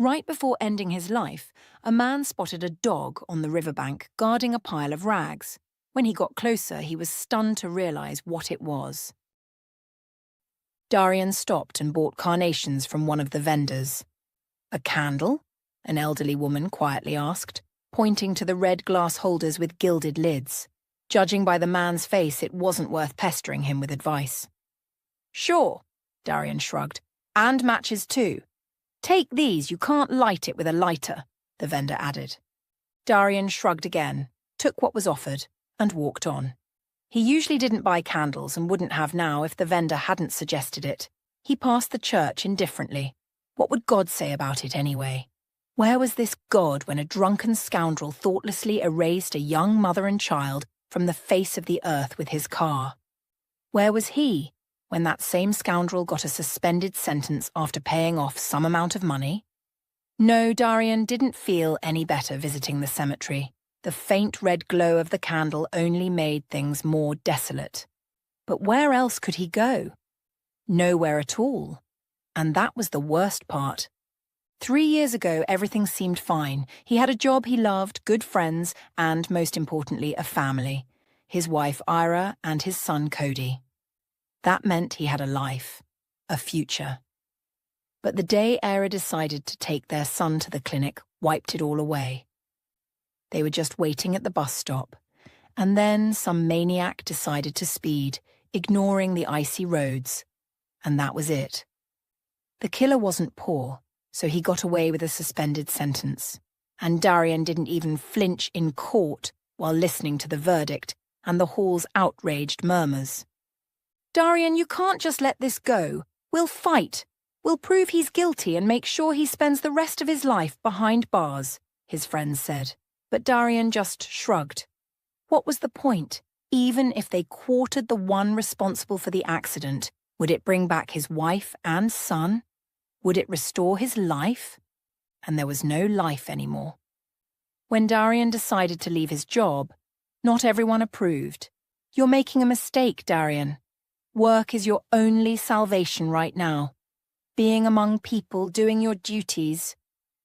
Right before ending his life, a man spotted a dog on the riverbank guarding a pile of rags. When he got closer, he was stunned to realize what it was. Darian stopped and bought carnations from one of the vendors. "A candle?" an elderly woman quietly asked, pointing to the red glass holders with gilded lids. Judging by the man's face, it wasn't worth pestering him with advice. "Sure," Darian shrugged. "And matches too. Take these, you can't light it with a lighter," the vendor added. Darian shrugged again, took what was offered, and walked on. He usually didn't buy candles and wouldn't have now if the vendor hadn't suggested it. He passed the church indifferently. What would God say about it anyway? Where was this God when a drunken scoundrel thoughtlessly erased a young mother and child from the face of the earth with his car? Where was he when that same scoundrel got a suspended sentence after paying off some amount of money? No, Darian didn't feel any better visiting the cemetery. The faint red glow of the candle only made things more desolate. But where else could he go? Nowhere at all. And that was the worst part. 3 years ago, everything seemed fine. He had a job he loved, good friends, and, most importantly, a family. His wife, Ira, and his son, Cody. That meant he had a life, a future. But the day Ira decided to take their son to the clinic wiped it all away. They were just waiting at the bus stop, and then some maniac decided to speed, ignoring the icy roads, and that was it. The killer wasn't poor, so he got away with a suspended sentence, and Darian didn't even flinch in court while listening to the verdict and the hall's outraged murmurs. "Darian, you can't just let this go. We'll fight. We'll prove he's guilty and make sure he spends the rest of his life behind bars," his friends said. But Darian just shrugged. What was the point? Even if they quartered the one responsible for the accident, would it bring back his wife and son? Would it restore his life? And there was no life anymore. When Darian decided to leave his job, not everyone approved. "You're making a mistake, Darian. Work is your only salvation right now. Being among people, doing your duties.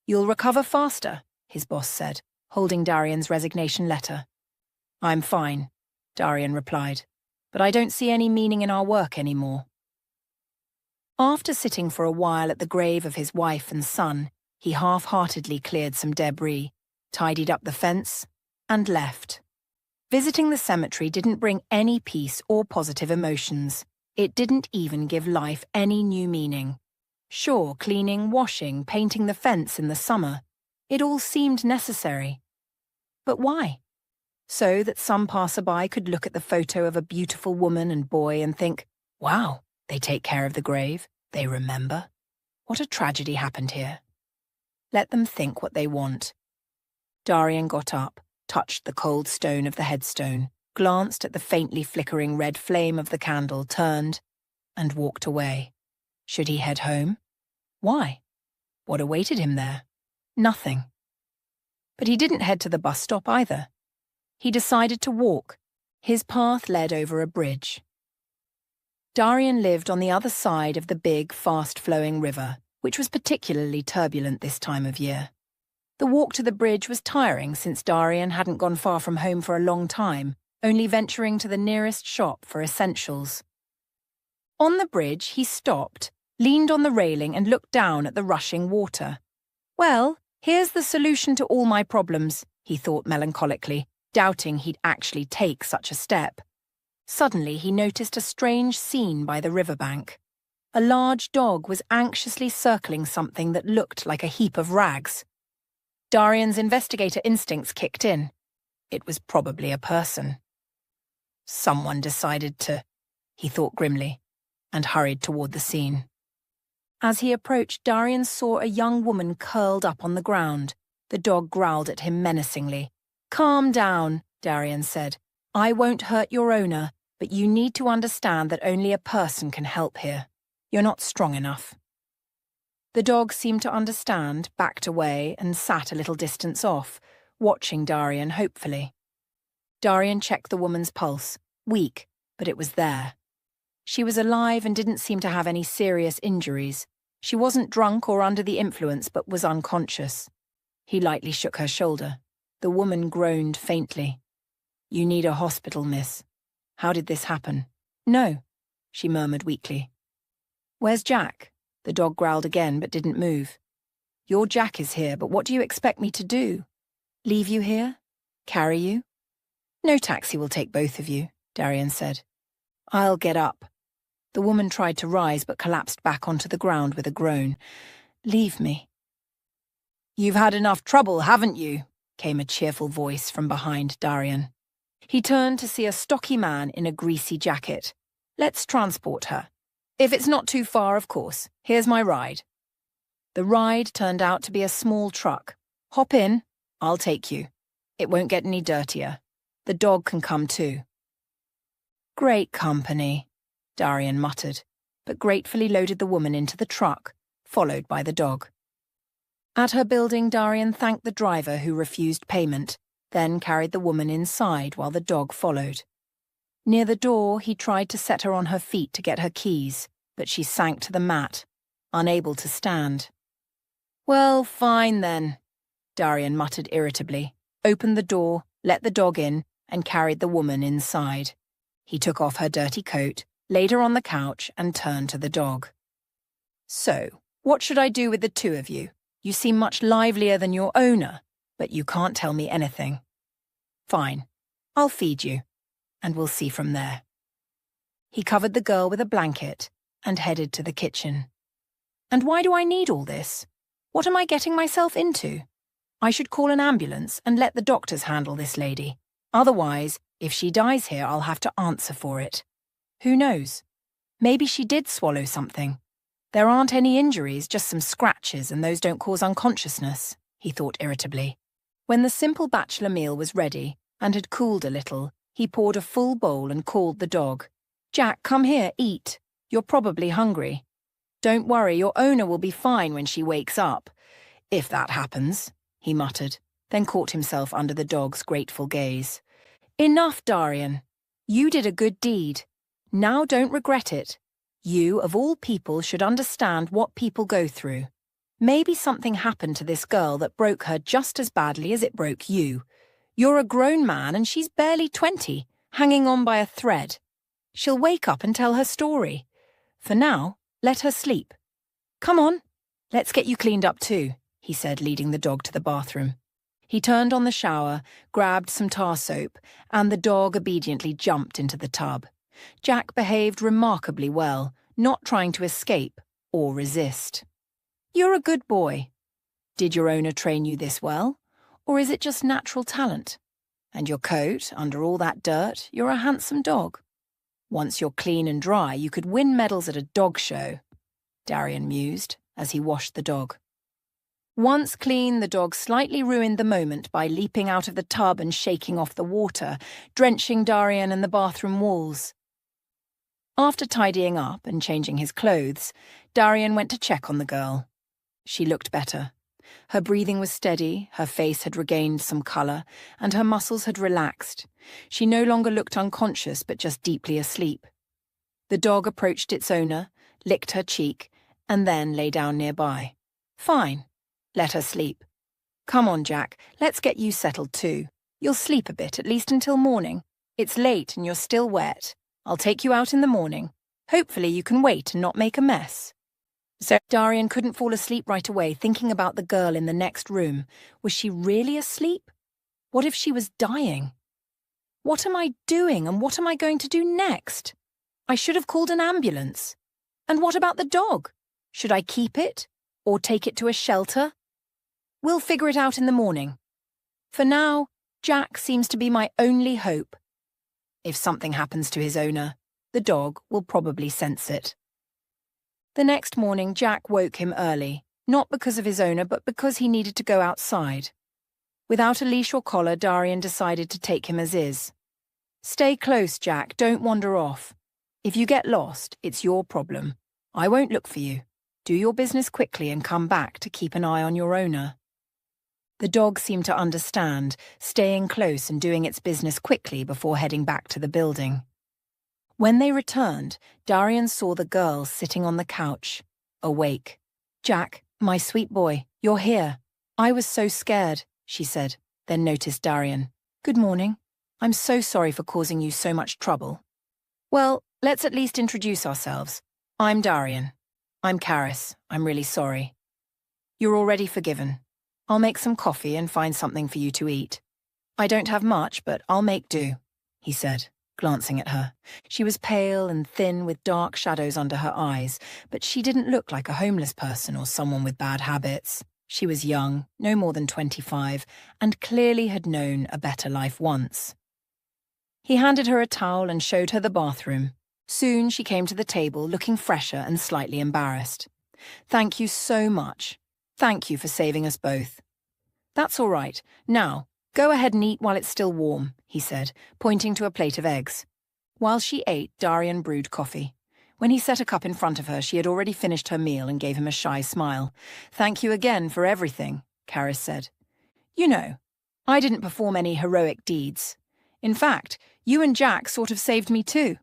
You'll recover faster," his boss said, holding Darian's resignation letter. "I'm fine," Darian replied, "but I don't see any meaning in our work anymore." After sitting for a while at the grave of his wife and son, he half-heartedly cleared some debris, tidied up the fence, and left. Visiting the cemetery didn't bring any peace or positive emotions. It didn't even give life any new meaning. Sure, cleaning, washing, painting the fence in the summer, it all seemed necessary. But why? So that some passerby could look at the photo of a beautiful woman and boy and think, "Wow, they take care of the grave, they remember. What a tragedy happened here." Let them think what they want. Darian got up, touched the cold stone of the headstone, glanced at the faintly flickering red flame of the candle, turned, and walked away. Should he head home? Why? What awaited him there? Nothing. But he didn't head to the bus stop either. He decided to walk. His path led over a bridge. Darian lived on the other side of the big, fast-flowing river, which was particularly turbulent this time of year. The walk to the bridge was tiring since Darian hadn't gone far from home for a long time, only venturing to the nearest shop for essentials. On the bridge, he stopped, leaned on the railing and looked down at the rushing water. "Well, here's the solution to all my problems," he thought melancholically, doubting he'd actually take such a step. Suddenly, he noticed a strange scene by the riverbank. A large dog was anxiously circling something that looked like a heap of rags. Darian's investigator instincts kicked in. It was probably a person. Someone decided to, he thought grimly, and hurried toward the scene. As he approached, Darian saw a young woman curled up on the ground. The dog growled at him menacingly. "Calm down," Darian said. "I won't hurt your owner, but you need to understand that only a person can help here. You're not strong enough." The dog seemed to understand, backed away, and sat a little distance off, watching Darian hopefully. Darian checked the woman's pulse, weak, but it was there. She was alive and didn't seem to have any serious injuries, She wasn't drunk or under the influence, but was unconscious. He lightly shook her shoulder. The woman groaned faintly. "You need a hospital, miss. How did this happen?" "No," she murmured weakly. "Where's Jack?" The dog growled again, but didn't move. "Your Jack is here, but what do you expect me to do? Leave you here? Carry you?" "No taxi will take both of you," Darian said. "I'll get up." The woman tried to rise, but collapsed back onto the ground with a groan. "Leave me." "You've had enough trouble, haven't you?" came a cheerful voice from behind Darian. He turned to see a stocky man in a greasy jacket. "Let's transport her. If it's not too far, of course. Here's my ride." The ride turned out to be a small truck. "Hop in. I'll take you. It won't get any dirtier. The dog can come too." "Great company," Darian muttered, but gratefully loaded the woman into the truck, followed by the dog. At her building, Darian thanked the driver who refused payment, then carried the woman inside while the dog followed. Near the door, he tried to set her on her feet to get her keys, but she sank to the mat, unable to stand. "Well, fine then," Darian muttered irritably, opened the door, let the dog in, and carried the woman inside. He took off her dirty coat, laid her on the couch, and turned to the dog. "So, what should I do with the two of you? You seem much livelier than your owner, but you can't tell me anything. Fine, I'll feed you, and we'll see from there." He covered the girl with a blanket and headed to the kitchen. "And why do I need all this? What am I getting myself into? I should call an ambulance and let the doctors handle this lady. Otherwise, if she dies here, I'll have to answer for it. Who knows? Maybe she did swallow something. There aren't any injuries, just some scratches, and those don't cause unconsciousness," he thought irritably. When the simple bachelor meal was ready and had cooled a little, he poured a full bowl and called the dog. "Jack, come here, eat. You're probably hungry. Don't worry, your owner will be fine when she wakes up. If that happens," he muttered, then caught himself under the dog's grateful gaze. "Enough, Darian. You did a good deed. Now don't regret it. You, of all people, should understand what people go through. Maybe something happened to this girl that broke her just as badly as it broke you. You're a grown man and she's barely 20, hanging on by a thread. She'll wake up and tell her story. For now, let her sleep. Come on, let's get you cleaned up too," he said, leading the dog to the bathroom. He turned on the shower, grabbed some tar soap, and the dog obediently jumped into the tub. Jack behaved remarkably well, not trying to escape or resist. "You're a good boy. Did your owner train you this well? Or is it just natural talent? And your coat, under all that dirt, you're a handsome dog. Once you're clean and dry, you could win medals at a dog show," Darian mused as he washed the dog. Once clean, the dog slightly ruined the moment by leaping out of the tub and shaking off the water, drenching Darian and the bathroom walls. After tidying up and changing his clothes, Darian went to check on the girl. She looked better. Her breathing was steady, her face had regained some colour, and her muscles had relaxed. She no longer looked unconscious, but just deeply asleep. The dog approached its owner, licked her cheek, and then lay down nearby. "Fine. Let her sleep. Come on, Jack, let's get you settled too. You'll sleep a bit, at least until morning. It's late and you're still wet. I'll take you out in the morning. Hopefully you can wait and not make a mess." So Darian couldn't fall asleep right away, thinking about the girl in the next room. Was she really asleep? What if she was dying? What am I doing, and what am I going to do next? I should have called an ambulance. And what about the dog? Should I keep it, or take it to a shelter? We'll figure it out in the morning. For now, Jack seems to be my only hope. If something happens to his owner, the dog will probably sense it. The next morning, Jack woke him early, not because of his owner, but because he needed to go outside. Without a leash or collar, Darian decided to take him as is. "Stay close, Jack, don't wander off. If you get lost, it's your problem. I won't look for you. Do your business quickly and come back to keep an eye on your owner." The dog seemed to understand, staying close and doing its business quickly before heading back to the building. When they returned, Darian saw the girl sitting on the couch, awake. Jack, my sweet boy, you're here. I was so scared, she said, then noticed Darian. Good morning. I'm so sorry for causing you so much trouble. Well, let's at least introduce ourselves. I'm Darian. I'm Karis. I'm really sorry. You're already forgiven. I'll make some coffee and find something for you to eat. I don't have much, but I'll make do, he said, glancing at her. She was pale and thin with dark shadows under her eyes, but she didn't look like a homeless person or someone with bad habits. She was young, no more than 25, and clearly had known a better life once. He handed her a towel and showed her the bathroom. Soon she came to the table looking fresher and slightly embarrassed. Thank you so much. Thank you for saving us both. That's all right. Now, go ahead and eat while it's still warm, he said, pointing to a plate of eggs. While she ate, Darian brewed coffee. When he set a cup in front of her, she had already finished her meal and gave him a shy smile. Thank you again for everything, Karis said. You know, I didn't perform any heroic deeds. In fact, you and Jack sort of saved me too.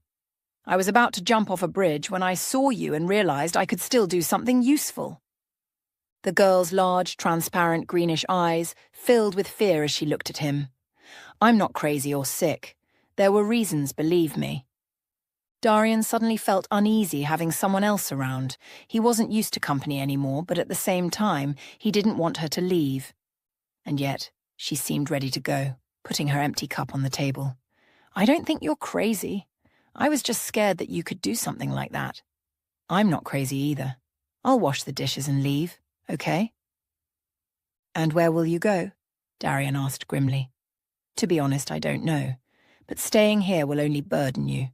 I was about to jump off a bridge when I saw you and realized I could still do something useful. The girl's large, transparent greenish eyes filled with fear as she looked at him. I'm not crazy or sick. There were reasons, believe me. Darian suddenly felt uneasy having someone else around. He wasn't used to company anymore, but at the same time, he didn't want her to leave. And yet, she seemed ready to go, putting her empty cup on the table. I don't think you're crazy. I was just scared that you could do something like that. I'm not crazy either. I'll wash the dishes and leave, okay? And where will you go? Darian asked grimly. To be honest, I don't know, but staying here will only burden you.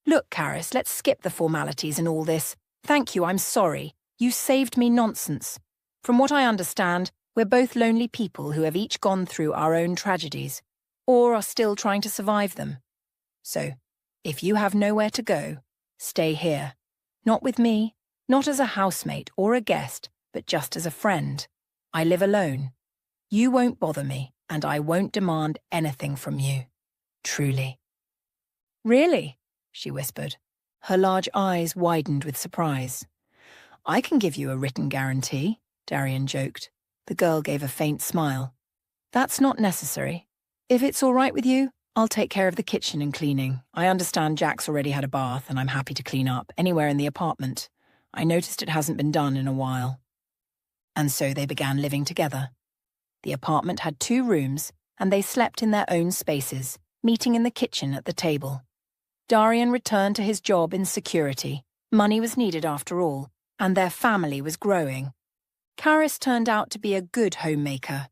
Look, Karis, let's skip the formalities and all this. Thank you, I'm sorry. You saved me nonsense. From what I understand, we're both lonely people who have each gone through our own tragedies, or are still trying to survive them. So, if you have nowhere to go, stay here. Not with me, not as a housemate or a guest, but just as a friend. I live alone. You won't bother me, and I won't demand anything from you. Truly. Really? She whispered. Her large eyes widened with surprise. I can give you a written guarantee, Darian joked. The girl gave a faint smile. That's not necessary. If it's all right with you, I'll take care of the kitchen and cleaning. I understand Jack's already had a bath and I'm happy to clean up anywhere in the apartment. I noticed it hasn't been done in a while. And so they began living together. The apartment had 2 rooms and they slept in their own spaces, meeting in the kitchen at the table. Darian returned to his job in security. Money was needed after all, and their family was growing. Karis turned out to be a good homemaker.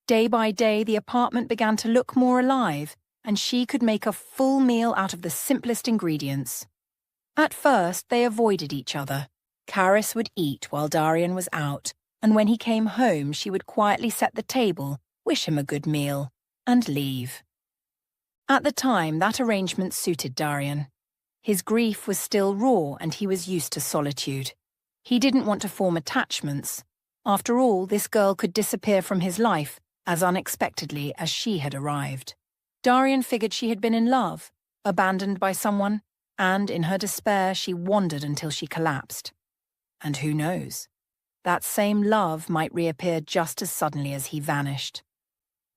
Day by day, the apartment began to look more alive, and she could make a full meal out of the simplest ingredients. At first, they avoided each other. Karis would eat while Darian was out, and when he came home, she would quietly set the table, wish him a good meal, and leave. At the time, that arrangement suited Darian. His grief was still raw and he was used to solitude. He didn't want to form attachments. After all, this girl could disappear from his life as unexpectedly as she had arrived. Darian figured she had been in love, abandoned by someone, and in her despair she wandered until she collapsed. And who knows? That same love might reappear just as suddenly as he vanished.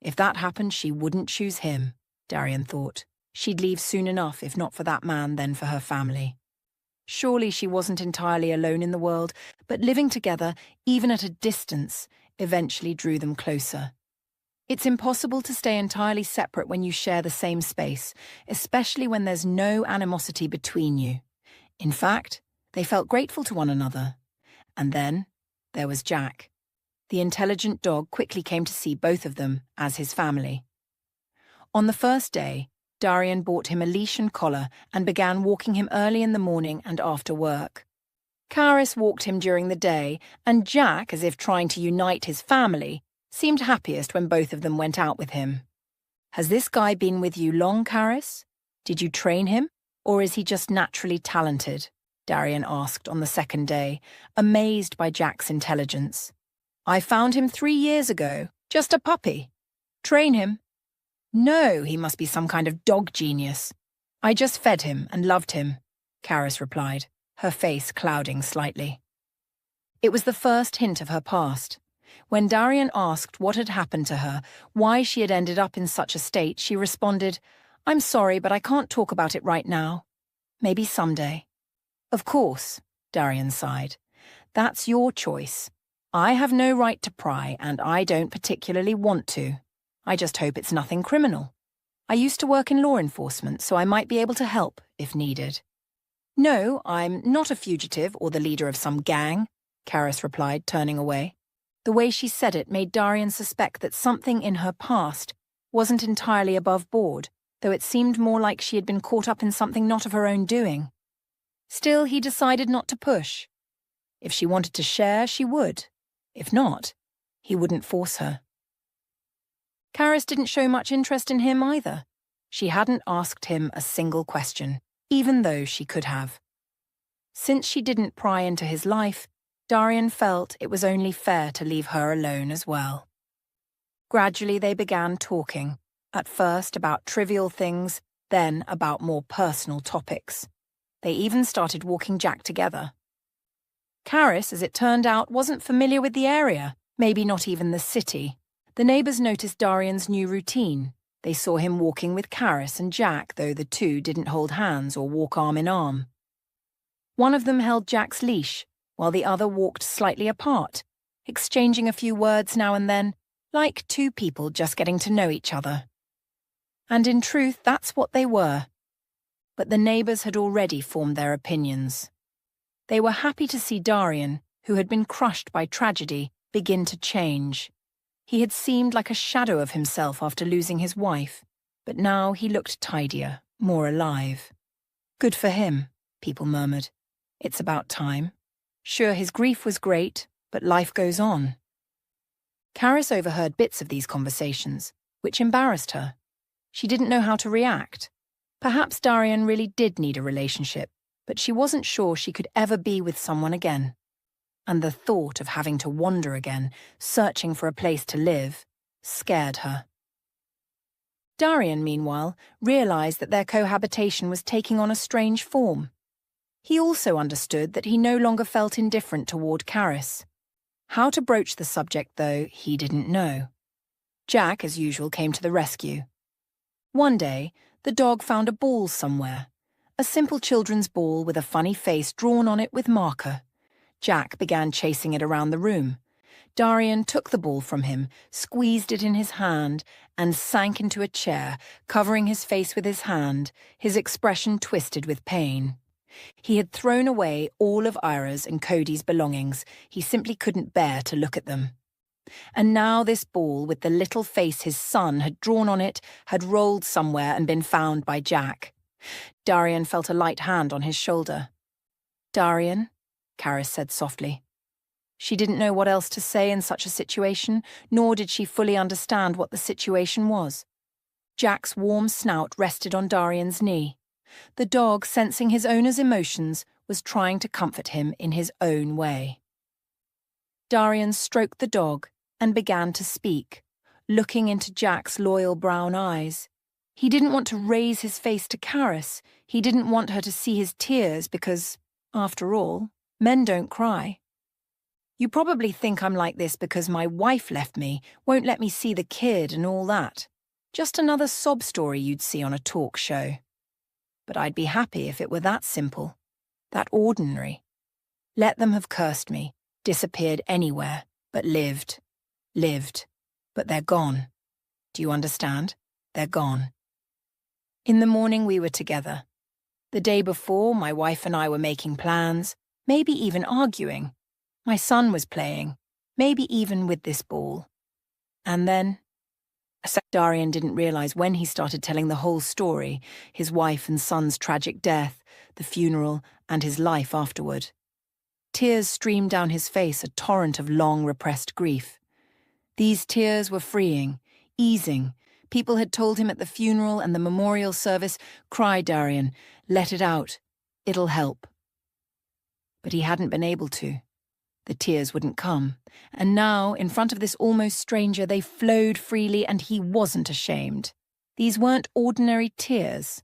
If that happened, she wouldn't choose him. Darian thought. She'd leave soon enough, if not for that man, then for her family. Surely she wasn't entirely alone in the world, but living together, even at a distance, eventually drew them closer. It's impossible to stay entirely separate when you share the same space, especially when there's no animosity between you. In fact, they felt grateful to one another. And then there was Jack. The intelligent dog quickly came to see both of them as his family. On the first day, Darian bought him a leash and collar and began walking him early in the morning and after work. Karis walked him during the day, and Jack, as if trying to unite his family, seemed happiest when both of them went out with him. Has this guy been with you long, Karis? Did you train him, or is he just naturally talented? Darian asked on the second day, amazed by Jack's intelligence. I found him 3 years ago, just a puppy. Train him? No, he must be some kind of dog genius. I just fed him and loved him, Karis replied, her face clouding slightly. It was the first hint of her past. When Darian asked what had happened to her, why she had ended up in such a state, she responded, "I'm sorry, but I can't talk about it right now. Maybe someday." "Of course," Darian sighed. "That's your choice. I have no right to pry, and I don't particularly want to. I just hope it's nothing criminal. I used to work in law enforcement, so I might be able to help if needed." "No, I'm not a fugitive or the leader of some gang," Karis replied, turning away. The way she said it made Darian suspect that something in her past wasn't entirely above board, though it seemed more like she had been caught up in something not of her own doing. Still, he decided not to push. If she wanted to share, she would. If not, he wouldn't force her. Karis didn't show much interest in him either. She hadn't asked him a single question, even though she could have. Since she didn't pry into his life, Darian felt it was only fair to leave her alone as well. Gradually they began talking, at first about trivial things, then about more personal topics. They even started walking Jack together. Karis, as it turned out, wasn't familiar with the area, maybe not even the city. The neighbours noticed Darian's new routine. They saw him walking with Karis and Jack, though the two didn't hold hands or walk arm in arm. One of them held Jack's leash, while the other walked slightly apart, exchanging a few words now and then, like two people just getting to know each other. And in truth, that's what they were. But the neighbours had already formed their opinions. They were happy to see Darian, who had been crushed by tragedy, begin to change. He had seemed like a shadow of himself after losing his wife, but now he looked tidier, more alive. "Good for him," people murmured. "It's about time. Sure, his grief was great, but life goes on." Karis overheard bits of these conversations, which embarrassed her. She didn't know how to react. Perhaps Darian really did need a relationship, but she wasn't sure she could ever be with someone again. And the thought of having to wander again, searching for a place to live, scared her. Darian, meanwhile, realized that their cohabitation was taking on a strange form. He also understood that he no longer felt indifferent toward Karis. How to broach the subject, though, he didn't know. Jack, as usual, came to the rescue. One day, the dog found a ball somewhere. A simple children's ball with a funny face drawn on it with marker. Jack began chasing it around the room. Darian took the ball from him, squeezed it in his hand, and sank into a chair, covering his face with his hand, his expression twisted with pain. He had thrown away all of Ira's and Cody's belongings. He simply couldn't bear to look at them. And now this ball, with the little face his son had drawn on it, had rolled somewhere and been found by Jack. Darian felt a light hand on his shoulder. "Darian," Karis said softly. She didn't know what else to say in such a situation, nor did she fully understand what the situation was. Jack's warm snout rested on Darian's knee. The dog, sensing his owner's emotions, was trying to comfort him in his own way. Darian stroked the dog and began to speak, looking into Jack's loyal brown eyes. He didn't want to raise his face to Karis. He didn't want her to see his tears because, after all, men don't cry. "You probably think I'm like this because my wife left me, won't let me see the kid and all that. Just another sob story you'd see on a talk show. But I'd be happy if it were that simple, that ordinary. Let them have cursed me, disappeared anywhere, but lived. But they're gone. Do you understand? They're gone. In the morning we were together. The day before, my wife and I were making plans, maybe even arguing. My son was playing, maybe even with this ball. And then..." Darian didn't realize when he started telling the whole story, his wife and son's tragic death, the funeral, and his life afterward. Tears streamed down his face, a torrent of long repressed grief. These tears were freeing, easing. People had told him at the funeral and the memorial service, "Cry, Darian, let it out. It'll help." But he hadn't been able to. The tears wouldn't come, and now, in front of this almost stranger, they flowed freely, and he wasn't ashamed. These weren't ordinary tears.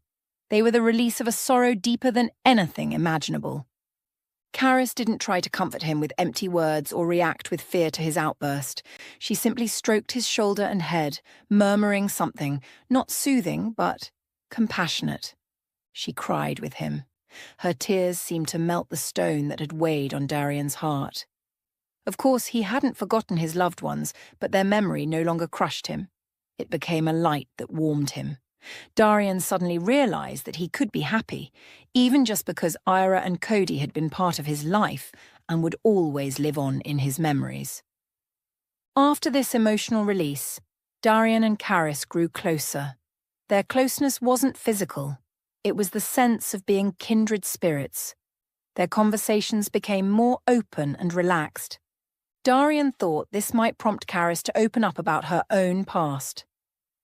They were the release of a sorrow deeper than anything imaginable. Karis didn't try to comfort him with empty words or react with fear to his outburst. She simply stroked his shoulder and head, murmuring something, not soothing, but compassionate. She cried with him. Her tears seemed to melt the stone that had weighed on Darian's heart. Of course, he hadn't forgotten his loved ones, but their memory no longer crushed him. It became a light that warmed him. Darian suddenly realized that he could be happy, even just because Ira and Cody had been part of his life and would always live on in his memories. After this emotional release, Darian and Karis grew closer. Their closeness wasn't physical. It was the sense of being kindred spirits. Their conversations became more open and relaxed. Darian thought this might prompt Karis to open up about her own past,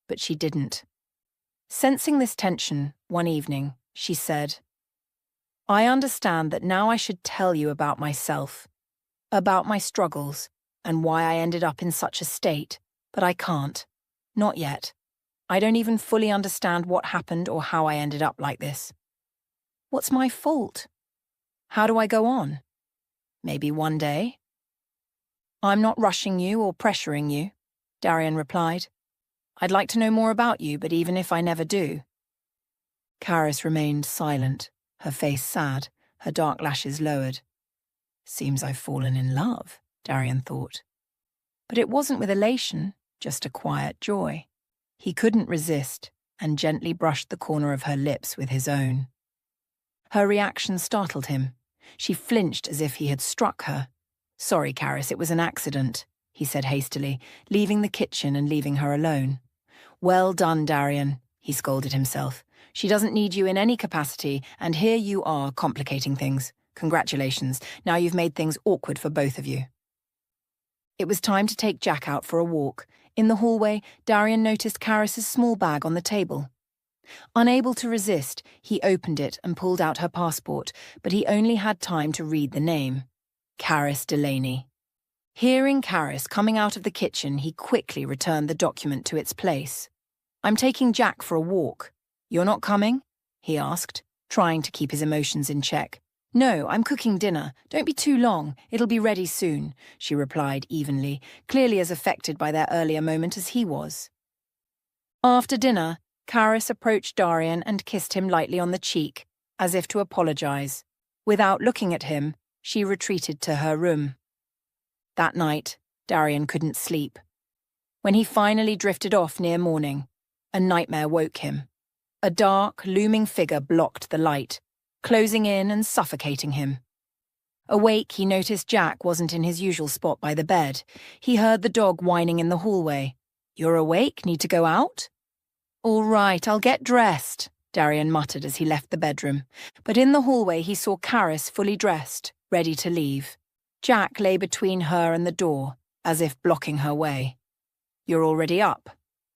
but she didn't. Sensing this tension, one evening, she said, "I understand that now I should tell you about myself, about my struggles, and why I ended up in such a state, but I can't. Not yet. I don't even fully understand what happened or how I ended up like this. What's my fault? How do I go on? Maybe one day?" "I'm not rushing you or pressuring you," Darian replied. "I'd like to know more about you, but even if I never do." Karis remained silent, her face sad, her dark lashes lowered. Seems I've fallen in love, Darian thought. But it wasn't with elation, just a quiet joy. He couldn't resist, and gently brushed the corner of her lips with his own. Her reaction startled him. She flinched as if he had struck her. "Sorry, Karis, it was an accident," he said hastily, leaving the kitchen and leaving her alone. "Well done, Darian," he scolded himself. "She doesn't need you in any capacity, and here you are complicating things. Congratulations, now you've made things awkward for both of you." It was time to take Jack out for a walk. In the hallway, Darian noticed Karis's small bag on the table. Unable to resist, he opened it and pulled out her passport, but he only had time to read the name. Karis Delaney. Hearing Karis coming out of the kitchen, he quickly returned the document to its place. "I'm taking Jack for a walk. You're not coming?" he asked, trying to keep his emotions in check. "No, I'm cooking dinner. Don't be too long. It'll be ready soon," she replied evenly, clearly as affected by their earlier moment as he was. After dinner, Karis approached Darian and kissed him lightly on the cheek, as if to apologize. Without looking at him, she retreated to her room. That night, Darian couldn't sleep. When he finally drifted off near morning, a nightmare woke him. A dark, looming figure blocked the light, closing in and suffocating him. Awake, he noticed Jack wasn't in his usual spot by the bed. He heard the dog whining in the hallway. "You're awake? Need to go out?" "All right, I'll get dressed," Darian muttered as he left the bedroom. But in the hallway he saw Karis fully dressed, ready to leave. Jack lay between her and the door, as if blocking her way. "You're already up.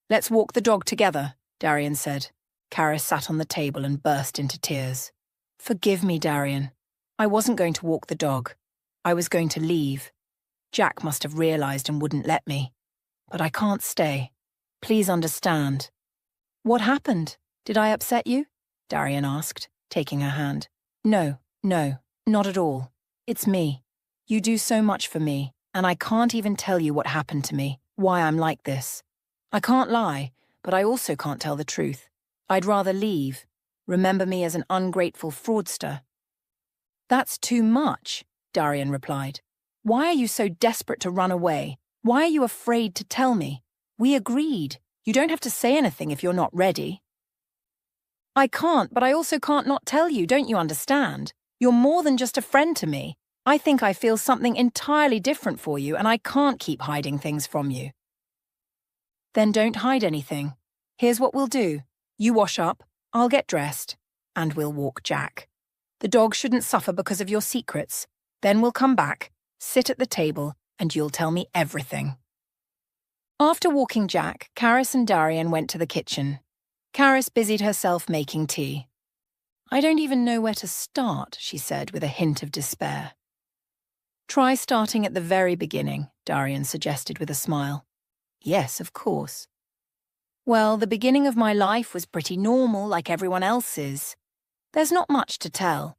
Let's walk the dog together," Darian said. Karis sat on the table and burst into tears. "Forgive me, Darian. I wasn't going to walk the dog. I was going to leave. Jack must have realized and wouldn't let me. But I can't stay. Please understand." "What happened? Did I upset you?" Darian asked, taking her hand. No, not at all. It's me. You do so much for me, and I can't even tell you what happened to me, why I'm like this. I can't lie, but I also can't tell the truth. I'd rather leave. Remember me as an ungrateful fraudster." "That's too much," Darian replied. "Why are you so desperate to run away? Why are you afraid to tell me? We agreed. You don't have to say anything if you're not ready." "I can't, but I also can't not tell you, don't you understand? You're more than just a friend to me. I think I feel something entirely different for you, and I can't keep hiding things from you." "Then don't hide anything. Here's what we'll do. You wash up, I'll get dressed, and we'll walk Jack. The dog shouldn't suffer because of your secrets. Then we'll come back, sit at the table, and you'll tell me everything." After walking Jack, Karis and Darian went to the kitchen. Karis busied herself making tea. "I don't even know where to start," she said with a hint of despair. "Try starting at the very beginning," Darian suggested with a smile. "Yes, of course." "Well, the beginning of my life was pretty normal, like everyone else's. There's not much to tell.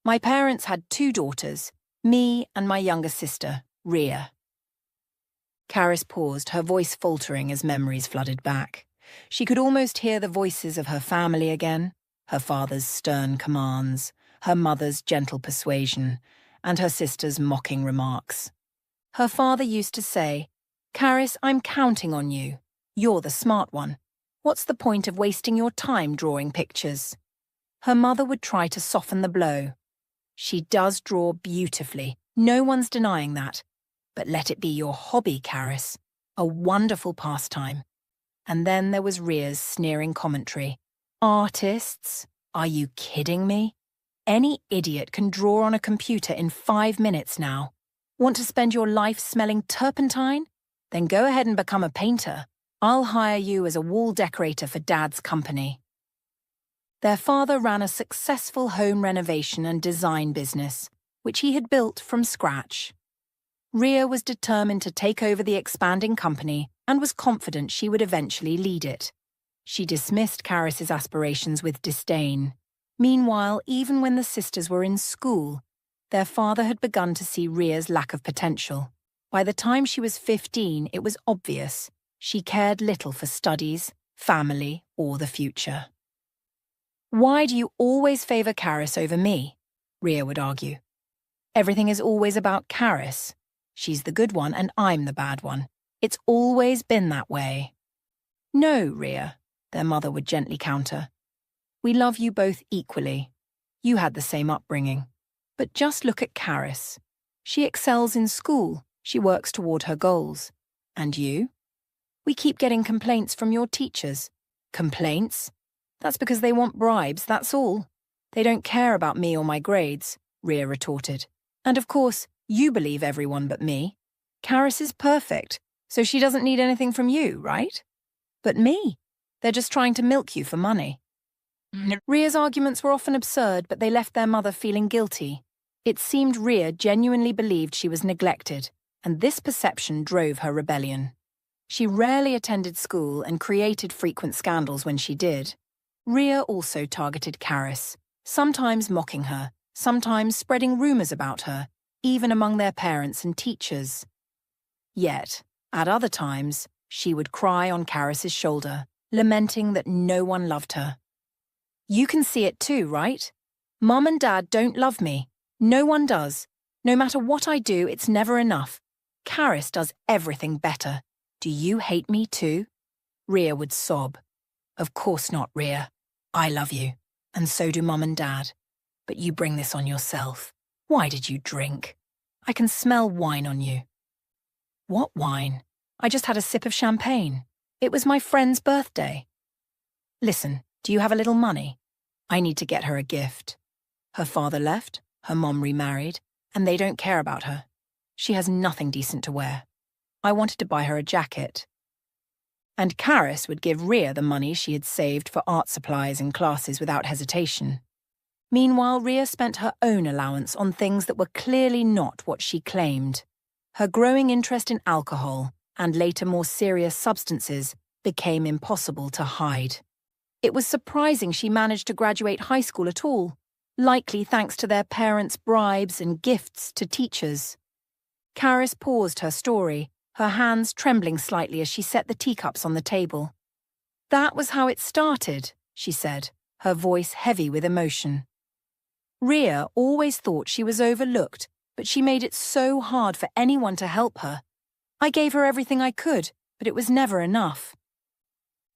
My parents had 2 daughters, me and my younger sister, Rhea. Caris paused, her voice faltering as memories flooded back. She could almost hear the voices of her family again, her father's stern commands, her mother's gentle persuasion, and her sister's mocking remarks. Her father used to say, "Caris, I'm counting on you. You're the smart one. What's the point of wasting your time drawing pictures?" Her mother would try to soften the blow. "She does draw beautifully, no one's denying that. But let it be your hobby, Caris. A wonderful pastime." And then there was Rhea's sneering commentary. "Artists? Are you kidding me? Any idiot can draw on a computer in 5 minutes now. Want to spend your life smelling turpentine? Then go ahead and become a painter. I'll hire you as a wall decorator for Dad's company." Their father ran a successful home renovation and design business, which he had built from scratch. Rhea was determined to take over the expanding company and was confident she would eventually lead it. She dismissed Caris's aspirations with disdain. Meanwhile, even when the sisters were in school, their father had begun to see Rhea's lack of potential. By the time she was 15, it was obvious she cared little for studies, family, or the future. "Why do you always favour Caris over me?" Rhea would argue. "Everything is always about Caris. She's the good one and I'm the bad one. It's always been that way." "No, Rhea," their mother would gently counter. "We love you both equally. You had the same upbringing. But just look at Caris. She excels in school. She works toward her goals. And you? We keep getting complaints from your teachers." "Complaints? That's because they want bribes, that's all. They don't care about me or my grades," Rhea retorted. "And of course, you believe everyone but me. Caris is perfect, so she doesn't need anything from you, right? But me? They're just trying to milk you for money." Rhea's arguments were often absurd, but they left their mother feeling guilty. It seemed Rhea genuinely believed she was neglected, and this perception drove her rebellion. She rarely attended school and created frequent scandals when she did. Rhea also targeted Caris, sometimes mocking her, sometimes spreading rumours about her, even among their parents and teachers. Yet, at other times, she would cry on Caris's shoulder, lamenting that no one loved her. "You can see it too, right? Mum and Dad don't love me. No one does. No matter what I do, it's never enough. Caris does everything better. Do you hate me too?" Rhea would sob. "Of course not, Rhea. I love you, and so do Mum and Dad. But you bring this on yourself. Why did you drink? I can smell wine on you." "What wine? I just had a sip of champagne. It was my friend's birthday." "Listen, do you have a little money? I need to get her a gift. Her father left, her mom remarried, and they don't care about her. She has nothing decent to wear. I wanted to buy her a jacket." And Caris would give Rhea the money she had saved for art supplies and classes without hesitation. Meanwhile, Rhea spent her own allowance on things that were clearly not what she claimed. Her growing interest in alcohol, and later more serious substances, became impossible to hide. It was surprising she managed to graduate high school at all, likely thanks to their parents' bribes and gifts to teachers. Caris paused her story, her hands trembling slightly as she set the teacups on the table. "That was how it started," she said, her voice heavy with emotion. "Rhea always thought she was overlooked, but she made it so hard for anyone to help her. I gave her everything I could, but it was never enough."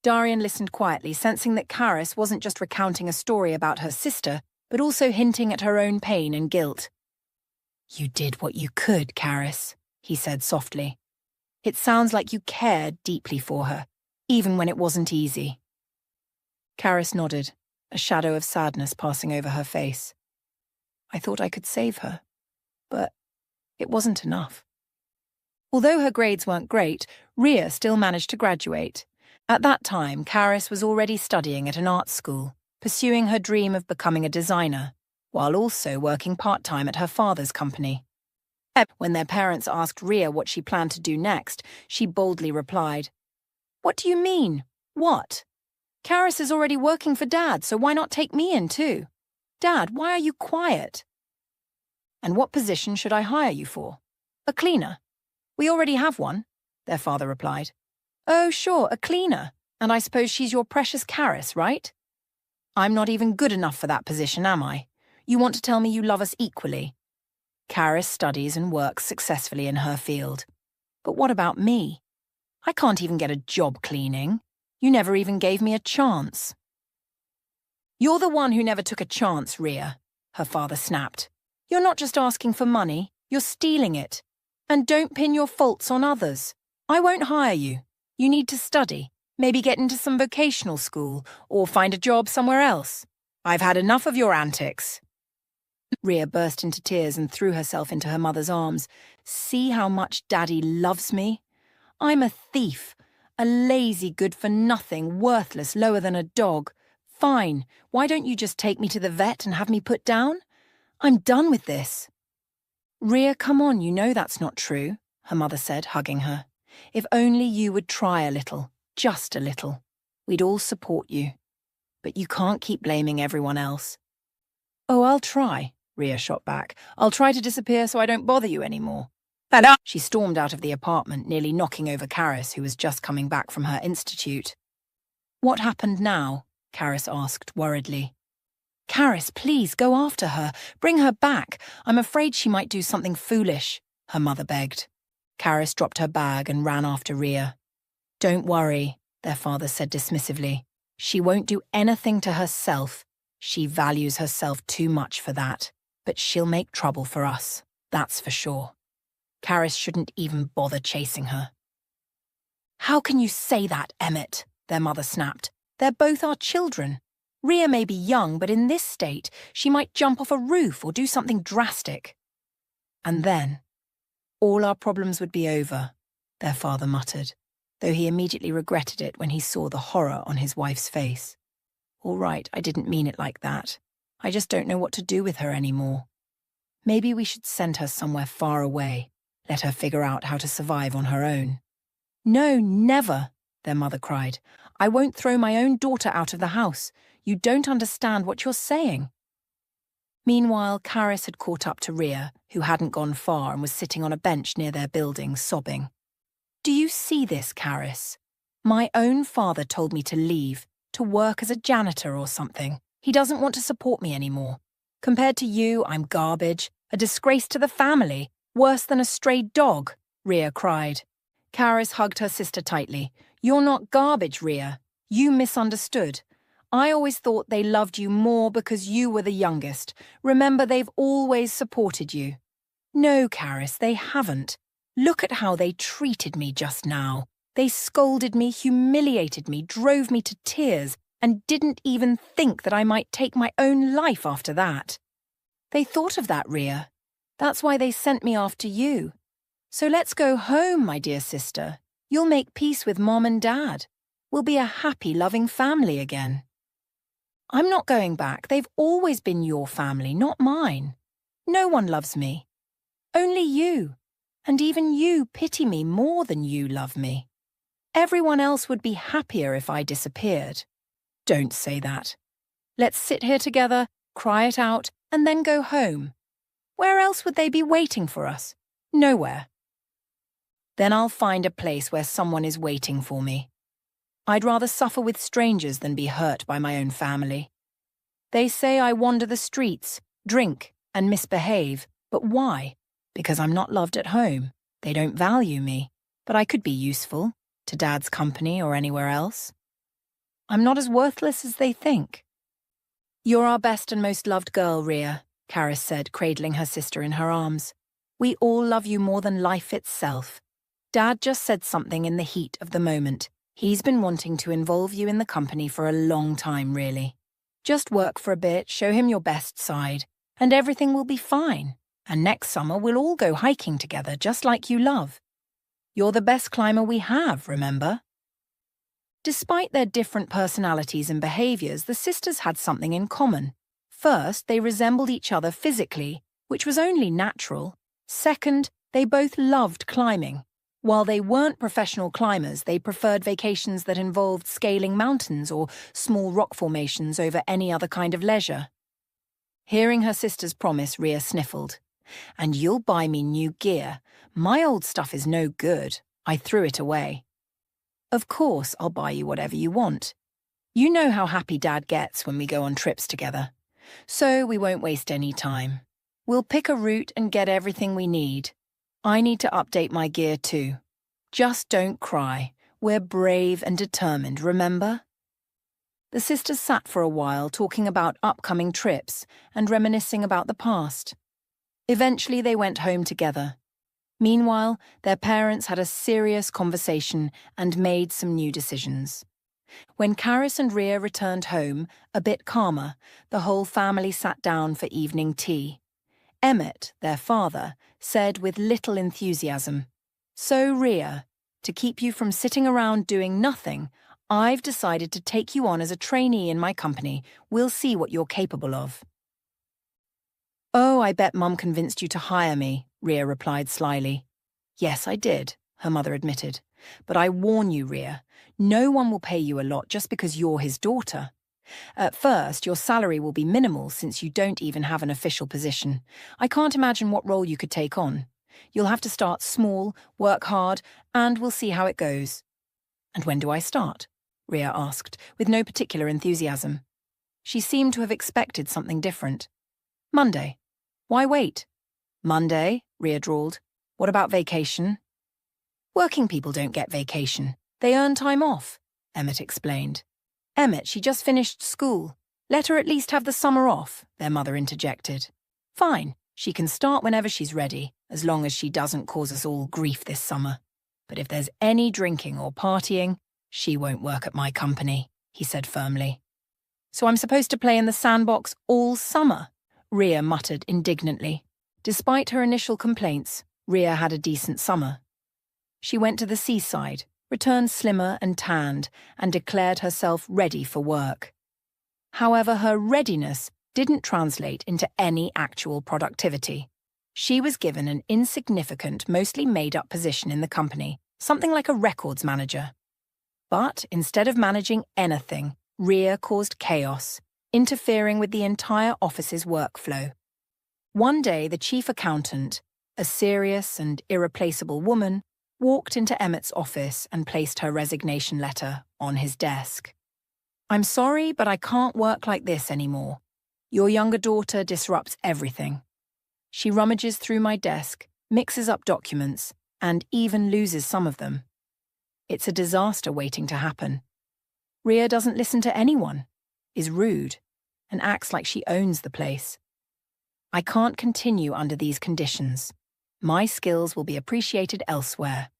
Darian listened quietly, sensing that Caris wasn't just recounting a story about her sister, but also hinting at her own pain and guilt. "You did what you could, Caris," he said softly. "It sounds like you cared deeply for her, even when it wasn't easy." Caris nodded, a shadow of sadness passing over her face. "I thought I could save her, but it wasn't enough." Although her grades weren't great, Rhea still managed to graduate. At that time, Caris was already studying at an art school, pursuing her dream of becoming a designer, while also working part-time at her father's company. When their parents asked Rhea what she planned to do next, she boldly replied, "What do you mean? What? Caris is already working for Dad, so why not take me in too? Dad, why are you quiet? And what position should I hire you for? A cleaner. We already have one, their father replied. Oh, sure, a cleaner. And I suppose she's your precious Karis, right? I'm not even good enough for that position, am I? You want to tell me you love us equally? Karis studies and works successfully in her field. But what about me? I can't even get a job cleaning. You never even gave me a chance. You're the one who never took a chance, Rhea, her father snapped. You're not just asking for money, you're stealing it. And don't pin your faults on others. I won't hire you. You need to study, maybe get into some vocational school, or find a job somewhere else. I've had enough of your antics. Rhea burst into tears and threw herself into her mother's arms. See how much Daddy loves me? I'm a thief, a lazy, good-for-nothing, worthless, lower than a dog. Fine, why don't you just take me to the vet and have me put down? I'm done with this. Rhea, come on, you know that's not true, her mother said, hugging her. If only you would try a little, just a little. We'd all support you. But you can't keep blaming everyone else. Oh, I'll try, Rhea shot back. I'll try to disappear so I don't bother you anymore. She stormed out of the apartment, nearly knocking over Karis, who was just coming back from her institute. What happened now? Karis asked worriedly. Karis, please, go after her. Bring her back. I'm afraid she might do something foolish, her mother begged. Karis dropped her bag and ran after Rhea. Don't worry, their father said dismissively. She won't do anything to herself. She values herself too much for that. But she'll make trouble for us, that's for sure. Karis shouldn't even bother chasing her. How can you say that, Emmett? Their mother snapped. They're both our children. Rhea may be young, but in this state, she might jump off a roof or do something drastic. And then, all our problems would be over, their father muttered, though he immediately regretted it when he saw the horror on his wife's face. All right, I didn't mean it like that. I just don't know what to do with her anymore. Maybe we should send her somewhere far away, let her figure out how to survive on her own. No, never, their mother cried. I won't throw my own daughter out of the house. You don't understand what you're saying. Meanwhile, Karis had caught up to Rhea, who hadn't gone far and was sitting on a bench near their building, sobbing. Do you see this, Karis? My own father told me to leave, to work as a janitor or something. He doesn't want to support me anymore. Compared to you, I'm garbage, a disgrace to the family, worse than a stray dog, Rhea cried. Karis hugged her sister tightly. You're not garbage, Rhea. You misunderstood. I always thought they loved you more because you were the youngest. Remember, they've always supported you. No, Karis, they haven't. Look at how they treated me just now. They scolded me, humiliated me, drove me to tears, and didn't even think that I might take my own life after that. They thought of that, Rhea. That's why they sent me after you. So let's go home, my dear sister. You'll make peace with Mom and Dad. We'll be a happy, loving family again. I'm not going back. They've always been your family, not mine. No one loves me. Only you. And even you pity me more than you love me. Everyone else would be happier if I disappeared. Don't say that. Let's sit here together, cry it out, and then go home. Where else would they be waiting for us? Nowhere. Then I'll find a place where someone is waiting for me. I'd rather suffer with strangers than be hurt by my own family. They say I wander the streets, drink, and misbehave, but why? Because I'm not loved at home. They don't value me, but I could be useful, to Dad's company or anywhere else. I'm not as worthless as they think. You're our best and most loved girl, Rhea, Karis said, cradling her sister in her arms. We all love you more than life itself. Dad just said something in the heat of the moment. He's been wanting to involve you in the company for a long time, really. Just work for a bit, show him your best side, and everything will be fine. And next summer we'll all go hiking together, just like you love. You're the best climber we have, remember? Despite their different personalities and behaviours, the sisters had something in common. First, they resembled each other physically, which was only natural. Second, they both loved climbing. While they weren't professional climbers, they preferred vacations that involved scaling mountains or small rock formations over any other kind of leisure. Hearing her sister's promise, Rhea sniffled. And you'll buy me new gear. My old stuff is no good. I threw it away. Of course, I'll buy you whatever you want. You know how happy Dad gets when we go on trips together. So we won't waste any time. We'll pick a route and get everything we need. I need to update my gear too. Just don't cry. We're brave and determined, remember? The sisters sat for a while talking about upcoming trips and reminiscing about the past. Eventually they went home together. Meanwhile, their parents had a serious conversation and made some new decisions. When Karis and Rhea returned home, a bit calmer, the whole family sat down for evening tea. Emmett, their father, said with little enthusiasm, "So, Rhea, to keep you from sitting around doing nothing, I've decided to take you on as a trainee in my company. We'll see what you're capable of." "Oh, I bet Mum convinced you to hire me," Rhea replied slyly. "Yes, I did," her mother admitted. "But I warn you, Rhea, no one will pay you a lot just because you're his daughter. At first, your salary will be minimal since you don't even have an official position. I can't imagine what role you could take on. You'll have to start small, work hard, and we'll see how it goes." "And when do I start?" Rhea asked, with no particular enthusiasm. She seemed to have expected something different. "Monday." "Why wait?" "Monday," Rhea drawled. "What about vacation?" "Working people don't get vacation. They earn time off," Emmett explained. "Emmett, she just finished school. Let her at least have the summer off," their mother interjected. "Fine, she can start whenever she's ready, as long as she doesn't cause us all grief this summer. But if there's any drinking or partying, she won't work at my company," he said firmly. "So I'm supposed to play in the sandbox all summer?" Rhea muttered indignantly. Despite her initial complaints, Rhea had a decent summer. She went to the seaside, returned slimmer and tanned, and declared herself ready for work. However, her readiness didn't translate into any actual productivity. She was given an insignificant, mostly made-up position in the company, something like a records manager. But instead of managing anything, Rhea caused chaos, interfering with the entire office's workflow. One day, the chief accountant, a serious and irreplaceable woman, walked into Emmett's office and placed her resignation letter on his desk. "I'm sorry, but I can't work like this anymore. Your younger daughter disrupts everything. She rummages through my desk, mixes up documents, and even loses some of them. It's a disaster waiting to happen. Rhea doesn't listen to anyone, is rude, and acts like she owns the place. I can't continue under these conditions. My skills will be appreciated elsewhere.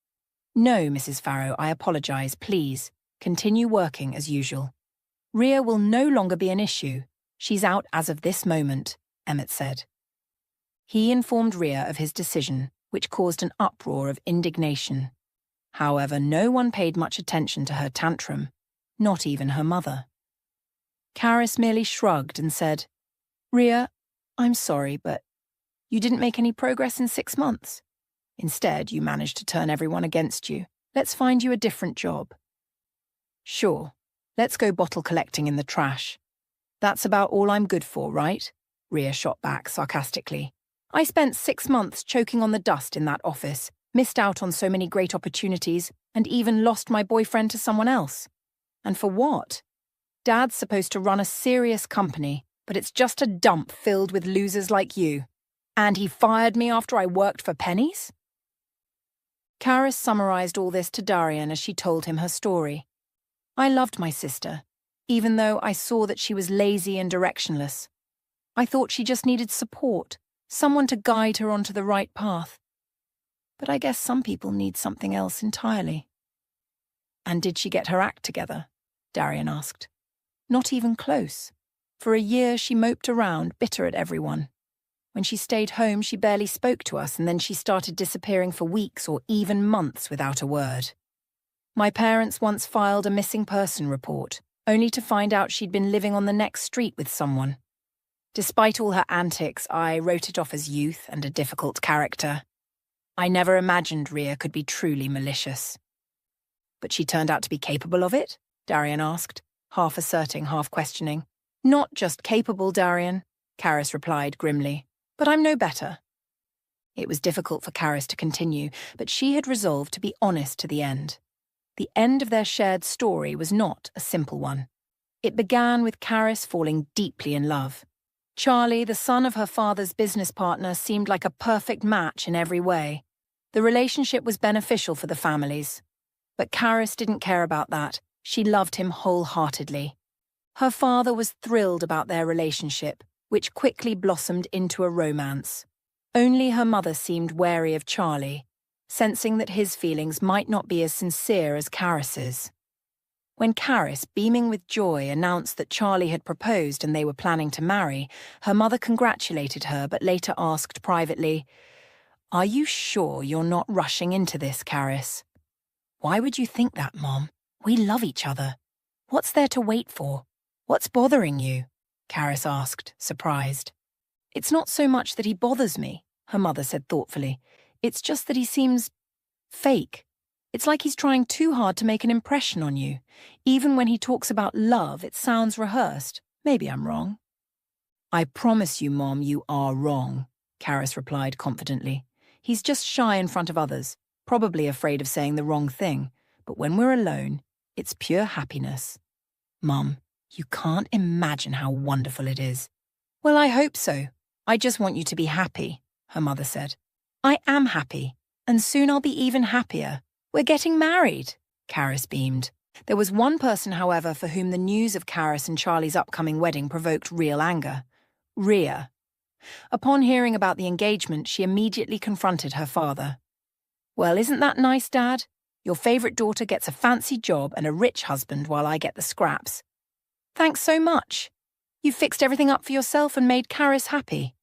No, Mrs. Farrow, I apologize, please. Continue working as usual. Rhea will no longer be an issue. She's out as of this moment," Emmett said. He informed Rhea of his decision, which caused an uproar of indignation. However, no one paid much attention to her tantrum, not even her mother. Karis merely shrugged and said, "Rhea, I'm sorry, but you didn't make any progress in 6 months. Instead, you managed to turn everyone against you. Let's find you a different job." "Sure, let's go bottle collecting in the trash. That's about all I'm good for, right?" Rhea shot back sarcastically. "I spent 6 months choking on the dust in that office, missed out on so many great opportunities, and even lost my boyfriend to someone else. And for what? Dad's supposed to run a serious company, but it's just a dump filled with losers like you. And he fired me after I worked for pennies?" Karis summarized all this to Darian as she told him her story. "I loved my sister, even though I saw that she was lazy and directionless. I thought she just needed support, someone to guide her onto the right path. But I guess some people need something else entirely." "And did she get her act together?" Darian asked. "Not even close. For a year she moped around, bitter at everyone. When she stayed home, she barely spoke to us, and then she started disappearing for weeks or even months without a word. My parents once filed a missing person report, only to find out she'd been living on the next street with someone. Despite all her antics, I wrote it off as youth and a difficult character. I never imagined Rhea could be truly malicious." "But she turned out to be capable of it?" Darian asked, half asserting, half questioning. "Not just capable, Darian," Karis replied grimly. "But I'm no better. It was difficult for Caris to continue, but she had resolved to be honest to the end. The end of their shared story was not a simple one. It began with Caris falling deeply in love. Charlie, the son of her father's business partner, seemed like a perfect match in every way. The relationship was beneficial for the families. But Caris didn't care about that. She loved him wholeheartedly. Her father was thrilled about their relationship, which quickly blossomed into a romance. Only her mother seemed wary of Charlie, sensing that his feelings might not be as sincere as Caris's. When Caris, beaming with joy, announced that Charlie had proposed and they were planning to marry, her mother congratulated her but later asked privately, "Are you sure you're not rushing into this, Caris?" "Why would you think that, Mom? We love each other. What's there to wait for? What's bothering you?" Caris asked, surprised. "It's not so much that he bothers me," her mother said thoughtfully. "It's just that he seems fake. It's like he's trying too hard to make an impression on you. Even when he talks about love, it sounds rehearsed. Maybe I'm wrong." "I promise you, Mom, you are wrong," Caris replied confidently. "He's just shy in front of others, probably afraid of saying the wrong thing. But when we're alone, it's pure happiness." "Mum, you can't imagine how wonderful it is." "Well, I hope so. I just want you to be happy," her mother said. "I am happy, and soon I'll be even happier. We're getting married," Caris beamed. There was one person, however, for whom the news of Caris and Charlie's upcoming wedding provoked real anger. Rhea. Upon hearing about the engagement, she immediately confronted her father. "Well, isn't that nice, Dad? Your favourite daughter gets a fancy job and a rich husband while I get the scraps. Thanks so much. You fixed everything up for yourself and made Caris happy.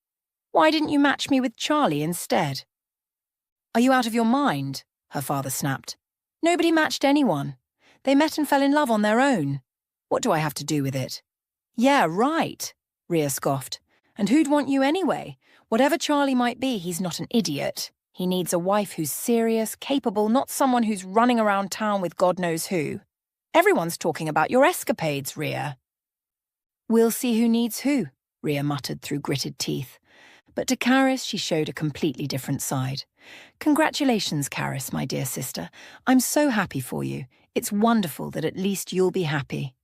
Why didn't you match me with Charlie instead?" "Are you out of your mind?" her father snapped. "Nobody matched anyone. They met and fell in love on their own. What do I have to do with it?" "Yeah, right," Rhea scoffed. "And who'd want you anyway? Whatever Charlie might be, he's not an idiot. He needs a wife who's serious, capable, not someone who's running around town with God knows who. Everyone's talking about your escapades, Rhea." "We'll see who needs who," Rhea muttered through gritted teeth. But to Caris, she showed a completely different side. "Congratulations, Caris, my dear sister. I'm so happy for you. It's wonderful that at least you'll be happy."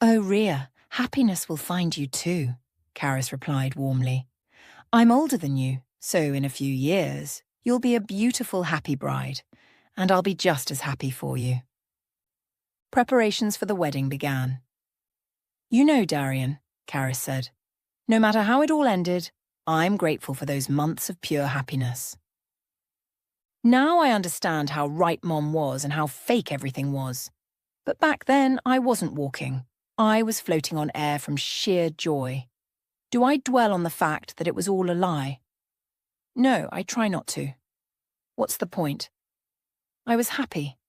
"Oh, Rhea, happiness will find you too," Caris replied warmly. "I'm older than you, so in a few years, you'll be a beautiful, happy bride, and I'll be just as happy for you." Preparations for the wedding began. "You know, Darian," Caris said, "no matter how it all ended, I'm grateful for those months of pure happiness. Now I understand how right Mom was and how fake everything was. But back then, I wasn't walking. I was floating on air from sheer joy. Do I dwell on the fact that it was all a lie? No, I try not to. What's the point? I was happy.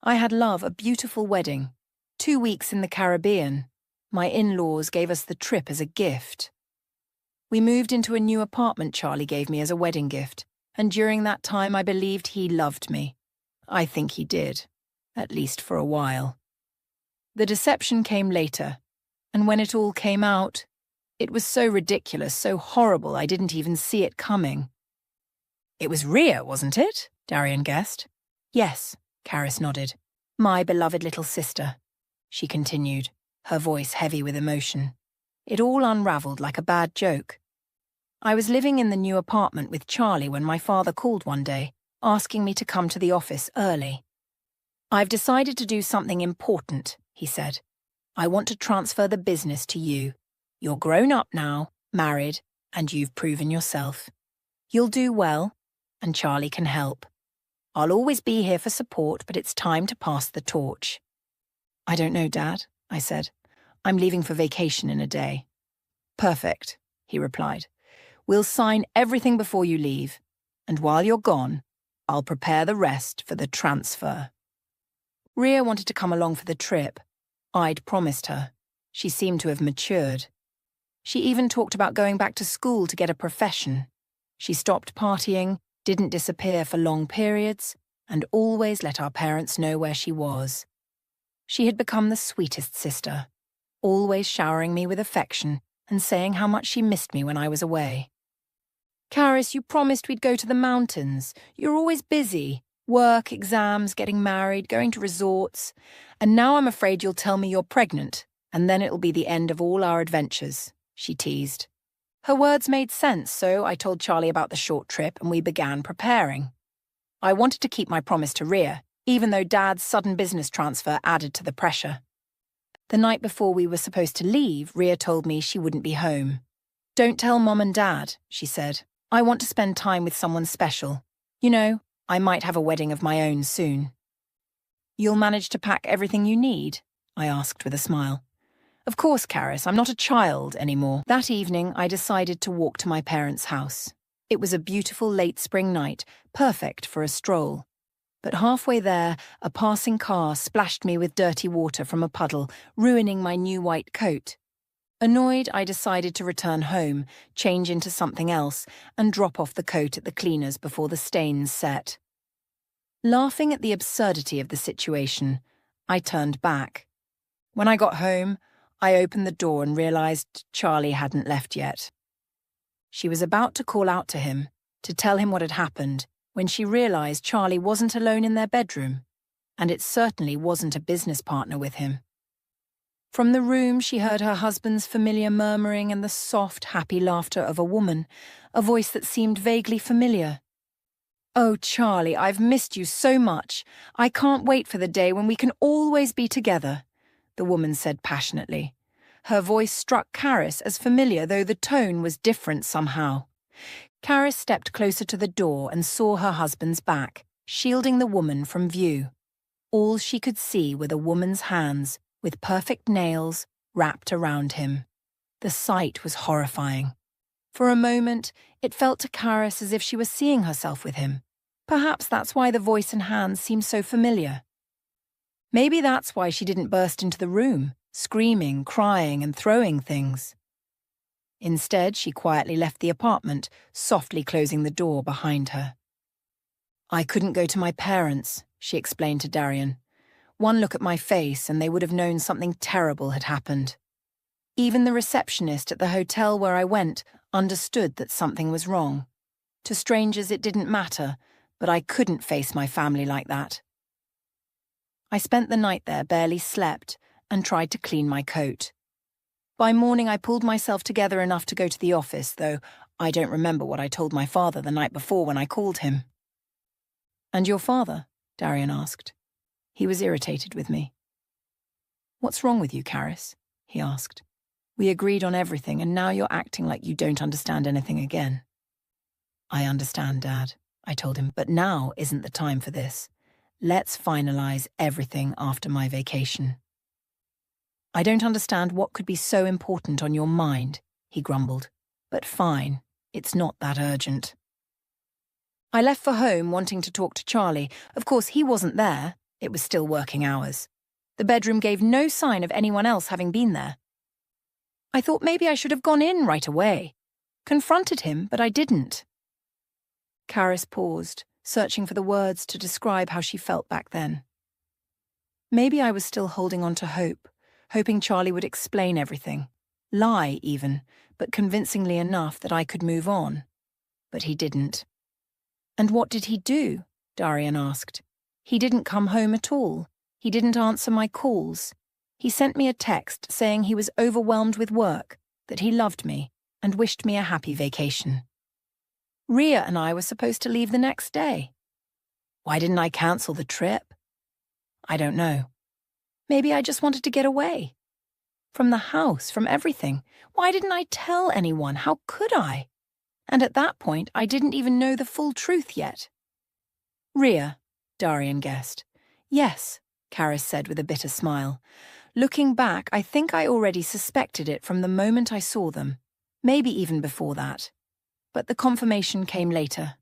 I had love, a beautiful wedding. 2 weeks in the Caribbean. My in-laws gave us the trip as a gift. We moved into a new apartment Charlie gave me as a wedding gift, and during that time I believed he loved me. I think he did, at least for a while. The deception came later, and when it all came out, it was so ridiculous, so horrible, I didn't even see it coming." "It was Rhea, wasn't it?" Darian guessed. "Yes," Caris nodded. "My beloved little sister," she continued, her voice heavy with emotion. "It all unravelled like a bad joke. I was living in the new apartment with Charlie when my father called one day, asking me to come to the office early. "I've decided to do something important," he said. "I want to transfer the business to you. You're grown up now, married, and you've proven yourself. You'll do well, and Charlie can help. I'll always be here for support, but it's time to pass the torch." "I don't know, Dad," I said. "I'm leaving for vacation in a day." "Perfect," he replied. "We'll sign everything before you leave, and while you're gone, I'll prepare the rest for the transfer." Rhea wanted to come along for the trip. I'd promised her. She seemed to have matured. She even talked about going back to school to get a profession. She stopped partying, didn't disappear for long periods, and always let our parents know where she was. She had become the sweetest sister, always showering me with affection and saying how much she missed me when I was away. Karis, you promised we'd go to the mountains. You're always busy. Work, exams, getting married, going to resorts. And now I'm afraid you'll tell me you're pregnant, and then it'll be the end of all our adventures," she teased. Her words made sense, so I told Charlie about the short trip and we began preparing. I wanted to keep my promise to Rhea, even though Dad's sudden business transfer added to the pressure. The night before we were supposed to leave, Rhea told me she wouldn't be home. "Don't tell Mom and Dad," she said. "I want to spend time with someone special. You know, I might have a wedding of my own soon." "You'll manage to pack everything you need?" I asked with a smile. "Of course, Karis, I'm not a child anymore." That evening, I decided to walk to my parents' house. It was a beautiful late spring night, perfect for a stroll. But halfway there, a passing car splashed me with dirty water from a puddle, ruining my new white coat. Annoyed, I decided to return home, change into something else, and drop off the coat at the cleaners before the stains set. Laughing at the absurdity of the situation, I turned back. When I got home, I opened the door and realized Charlie hadn't left yet. She was about to call out to him, to tell him what had happened, when she realized Charlie wasn't alone in their bedroom, and it certainly wasn't a business partner with him. From the room, she heard her husband's familiar murmuring and the soft, happy laughter of a woman, a voice that seemed vaguely familiar. "Oh, Charlie, I've missed you so much. I can't wait for the day when we can always be together," the woman said passionately. Her voice struck Karis as familiar, though the tone was different somehow. Karis stepped closer to the door and saw her husband's back, shielding the woman from view. All she could see were the woman's hands, with perfect nails, wrapped around him. The sight was horrifying. For a moment, it felt to Karis as if she was seeing herself with him. Perhaps that's why the voice and hands seemed so familiar. Maybe that's why she didn't burst into the room, screaming, crying, and throwing things. Instead, she quietly left the apartment, softly closing the door behind her. "I couldn't go to my parents," she explained to Darian. "One look at my face and they would have known something terrible had happened. Even the receptionist at the hotel where I went understood that something was wrong. To strangers it didn't matter, but I couldn't face my family like that." I spent the night there, barely slept, and tried to clean my coat. By morning I pulled myself together enough to go to the office, though I don't remember what I told my father the night before when I called him. "And your father?" Darian asked. He was irritated with me. "What's wrong with you, Karis?" he asked. "We agreed on everything, and now you're acting like you don't understand anything again." "I understand, Dad," I told him, "but now isn't the time for this. Let's finalize everything after my vacation." "I don't understand what could be so important on your mind," he grumbled. "But fine, it's not that urgent." I left for home wanting to talk to Charlie. Of course, he wasn't there. It was still working hours. The bedroom gave no sign of anyone else having been there. I thought maybe I should have gone in right away. Confronted him, but I didn't. Karis paused, searching for the words to describe how she felt back then. Maybe I was still holding on to hope, hoping Charlie would explain everything. Lie, even, but convincingly enough that I could move on. But he didn't. "And what did he do?" Darian asked. "He didn't come home at all. He didn't answer my calls. He sent me a text saying he was overwhelmed with work, that he loved me, and wished me a happy vacation. Rhea and I were supposed to leave the next day. Why didn't I cancel the trip? I don't know. Maybe I just wanted to get away. From the house, from everything. Why didn't I tell anyone? How could I? And at that point, I didn't even know the full truth yet." "Rhea," Darian guessed. "Yes," Karis said with a bitter smile. "Looking back, I think I already suspected it from the moment I saw them. Maybe even before that. But the confirmation came later."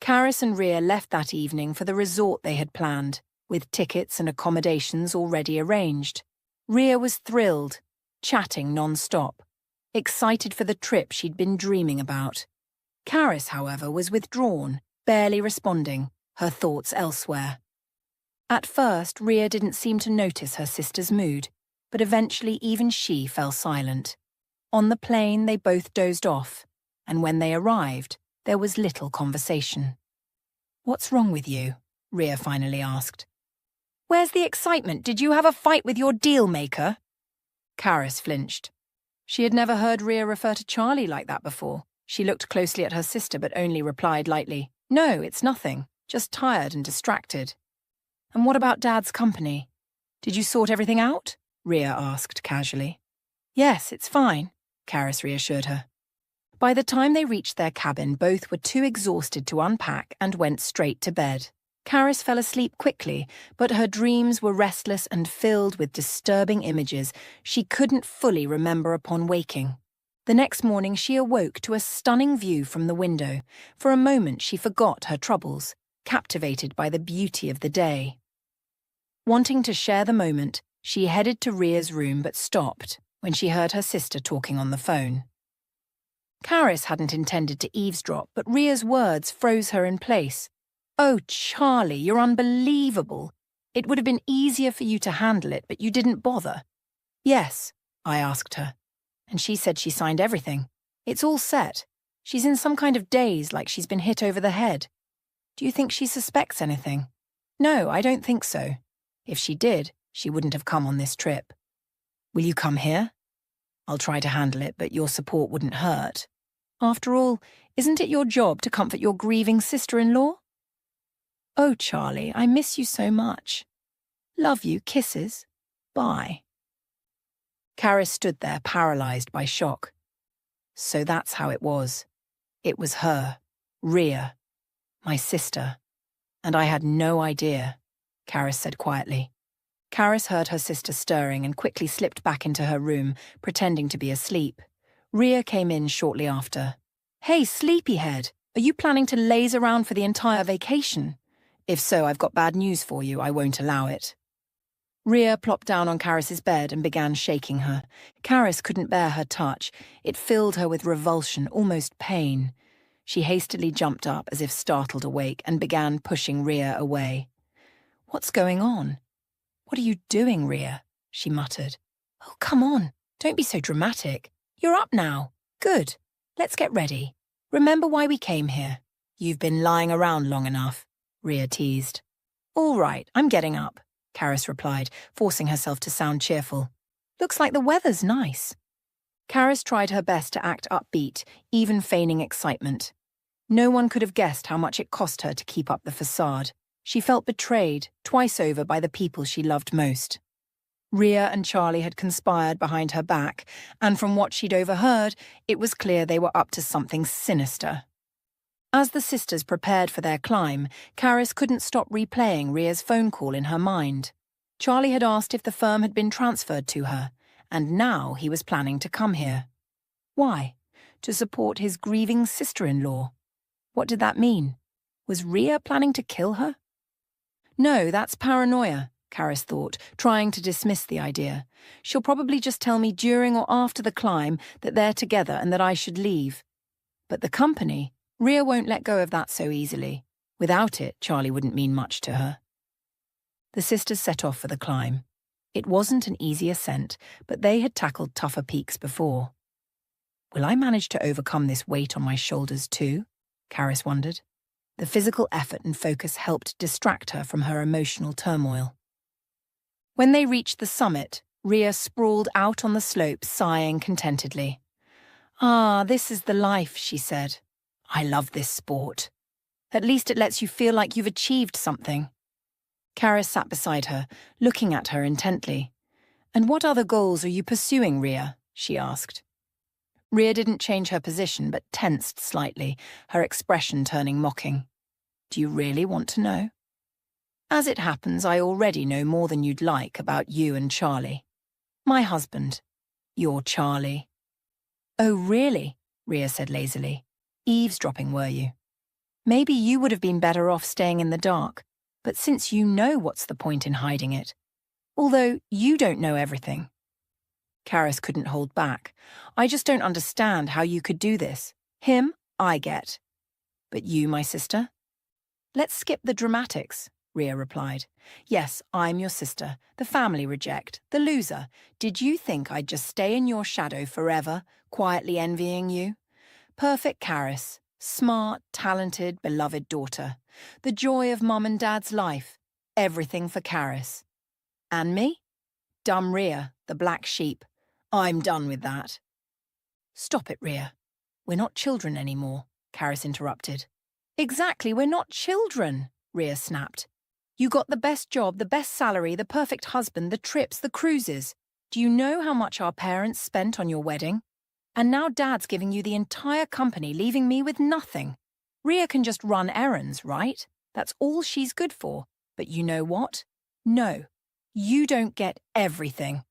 Karis and Rhea left that evening for the resort they had planned, with tickets and accommodations already arranged. Rhea was thrilled, chatting non-stop, excited for the trip she'd been dreaming about. Karis, however, was withdrawn, barely responding, her thoughts elsewhere. At first, Rhea didn't seem to notice her sister's mood, but eventually even she fell silent. On the plane, they both dozed off, and when they arrived, there was little conversation. "What's wrong with you?" Rhea finally asked. "Where's the excitement? Did you have a fight with your deal-maker?" Karis flinched. She had never heard Rhea refer to Charlie like that before. She looked closely at her sister but only replied lightly, "No, it's nothing. Just tired and distracted." "And what about Dad's company? Did you sort everything out?" Rhea asked casually. "Yes, it's fine," Karis reassured her. By the time they reached their cabin, both were too exhausted to unpack and went straight to bed. Karis fell asleep quickly, but her dreams were restless and filled with disturbing images she couldn't fully remember upon waking. The next morning she awoke to a stunning view from the window. For a moment she forgot her troubles, captivated by the beauty of the day. Wanting to share the moment, she headed to Rhea's room but stopped when she heard her sister talking on the phone. Karis hadn't intended to eavesdrop, but Rhea's words froze her in place. "Oh, Charlie, you're unbelievable. It would have been easier for you to handle it, but you didn't bother." "Yes," I asked her, and she said she signed everything. "It's all set. She's in some kind of daze, like she's been hit over the head. Do you think she suspects anything?" "No, I don't think so. If she did, she wouldn't have come on this trip." "Will you come here? I'll try to handle it, but your support wouldn't hurt. After all, isn't it your job to comfort your grieving sister-in-law?" "Oh, Charlie, I miss you so much. Love you, kisses. Bye." Karis stood there, paralyzed by shock. So that's how it was. It was her, Rhea, my sister. "And I had no idea," Karis said quietly. Karis heard her sister stirring and quickly slipped back into her room, pretending to be asleep. Rhea came in shortly after. "Hey, sleepyhead, are you planning to laze around for the entire vacation? If so, I've got bad news for you. I won't allow it." Rhea plopped down on Karis's bed and began shaking her. Karis couldn't bear her touch. It filled her with revulsion, almost pain. She hastily jumped up as if startled awake and began pushing Rhea away. "What's going on? What are you doing, Rhea?" she muttered. "Oh, come on. Don't be so dramatic. You're up now. Good. Let's get ready. Remember why we came here." "You've been lying around long enough," Rhea teased. "All right, I'm getting up," Karis replied, forcing herself to sound cheerful. "Looks like the weather's nice." Karis tried her best to act upbeat, even feigning excitement. No one could have guessed how much it cost her to keep up the facade. She felt betrayed, twice over, by the people she loved most. Rhea and Charlie had conspired behind her back, and from what she'd overheard, it was clear they were up to something sinister. As the sisters prepared for their climb, Karis couldn't stop replaying Rhea's phone call in her mind. Charlie had asked if the firm had been transferred to her, and now he was planning to come here. Why? To support his grieving sister-in-law. What did that mean? Was Rhea planning to kill her? No, that's paranoia, Karis thought, trying to dismiss the idea. She'll probably just tell me during or after the climb that they're together and that I should leave. But the company, Rhea won't let go of that so easily. Without it, Charlie wouldn't mean much to her. The sisters set off for the climb. It wasn't an easy ascent, but they had tackled tougher peaks before. Will I manage to overcome this weight on my shoulders too? Karis wondered. The physical effort and focus helped distract her from her emotional turmoil. When they reached the summit, Rhea sprawled out on the slope, sighing contentedly. "Ah, this is the life," she said. "I love this sport. At least it lets you feel like you've achieved something." Karis sat beside her, looking at her intently. "And what other goals are you pursuing, Rhea?" she asked. Rhea didn't change her position, but tensed slightly, her expression turning mocking. "Do you really want to know?" "As it happens, I already know more than you'd like about you and Charlie. My husband. You're Charlie." "Oh, really?" Rhea said lazily. "Eavesdropping, were you? Maybe you would have been better off staying in the dark, but since you know, what's the point in hiding it? Although you don't know everything." Karis couldn't hold back. "I just don't understand how you could do this. Him, I get. But you, my sister?" "Let's skip the dramatics," Rhea replied. "Yes, I'm your sister, the family reject, the loser. Did you think I'd just stay in your shadow forever, quietly envying you? Perfect Karis, smart, talented, beloved daughter. The joy of Mum and Dad's life. Everything for Karis. And me? Dumb Rhea, the black sheep. I'm done with that. Stop it, Rhea. We're not children anymore, Karis interrupted. Exactly, we're not children, Rhea snapped. You got the best job, the best salary, the perfect husband, the trips, the cruises. Do you know how much our parents spent on your wedding? And now Dad's giving you the entire company, leaving me with nothing. Rhea can just run errands, right? That's all she's good for. But you know what? No, you don't get everything.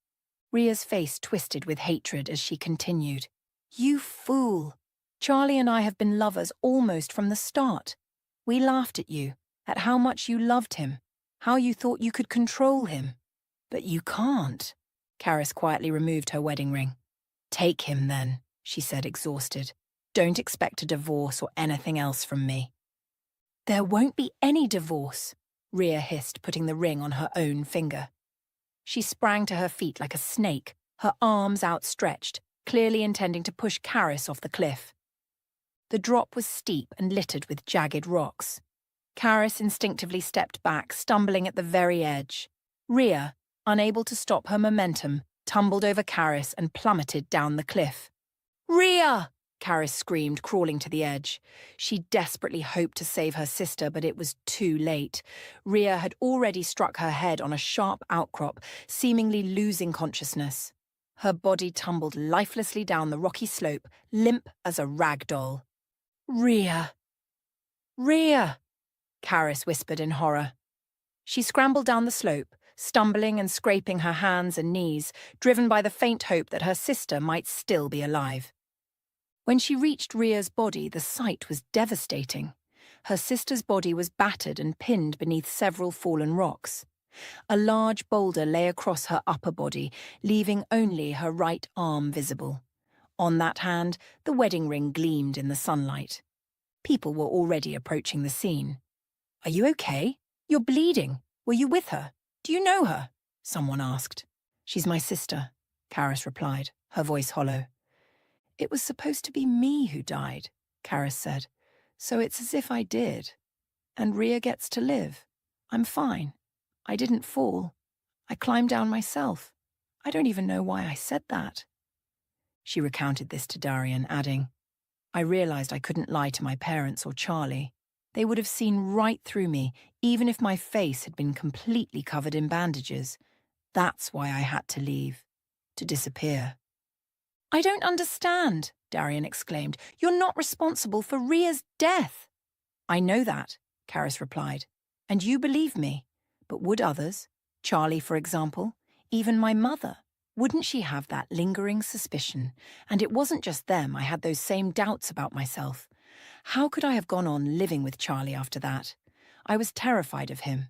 Rhea's face twisted with hatred as she continued. You fool. Charlie and I have been lovers almost from the start. We laughed at you, at how much you loved him, how you thought you could control him. But you can't. Karis quietly removed her wedding ring. Take him then, she said, exhausted. Don't expect a divorce or anything else from me. There won't be any divorce, Rhea hissed, putting the ring on her own finger. She sprang to her feet like a snake, her arms outstretched, clearly intending to push Karis off the cliff. The drop was steep and littered with jagged rocks. Karis instinctively stepped back, stumbling at the very edge. Rhea, unable to stop her momentum, tumbled over Karis and plummeted down the cliff. Rhea! Karis screamed, crawling to the edge. She desperately hoped to save her sister, but it was too late. Rhea had already struck her head on a sharp outcrop, seemingly losing consciousness. Her body tumbled lifelessly down the rocky slope, limp as a rag doll. Rhea! Rhea! Karis whispered in horror. She scrambled down the slope, stumbling and scraping her hands and knees, driven by the faint hope that her sister might still be alive. When she reached Rhea's body, the sight was devastating. Her sister's body was battered and pinned beneath several fallen rocks. A large boulder lay across her upper body, leaving only her right arm visible. On that hand, the wedding ring gleamed in the sunlight. People were already approaching the scene. Are you okay? You're bleeding. Were you with her? Do you know her? Someone asked. She's my sister, Karis replied, her voice hollow. It was supposed to be me who died, Karis said, so it's as if I did. And Rhea gets to live. I'm fine. I didn't fall. I climbed down myself. I don't even know why I said that. She recounted this to Darian, adding, I realized I couldn't lie to my parents or Charlie. They would have seen right through me, even if my face had been completely covered in bandages. That's why I had to leave, to disappear. I don't understand, Darian exclaimed. You're not responsible for Rhea's death. I know that, Karis replied, and you believe me. But would others, Charlie, for example, even my mother, wouldn't she have that lingering suspicion? And it wasn't just them, I had those same doubts about myself. How could I have gone on living with Charlie after that? I was terrified of him.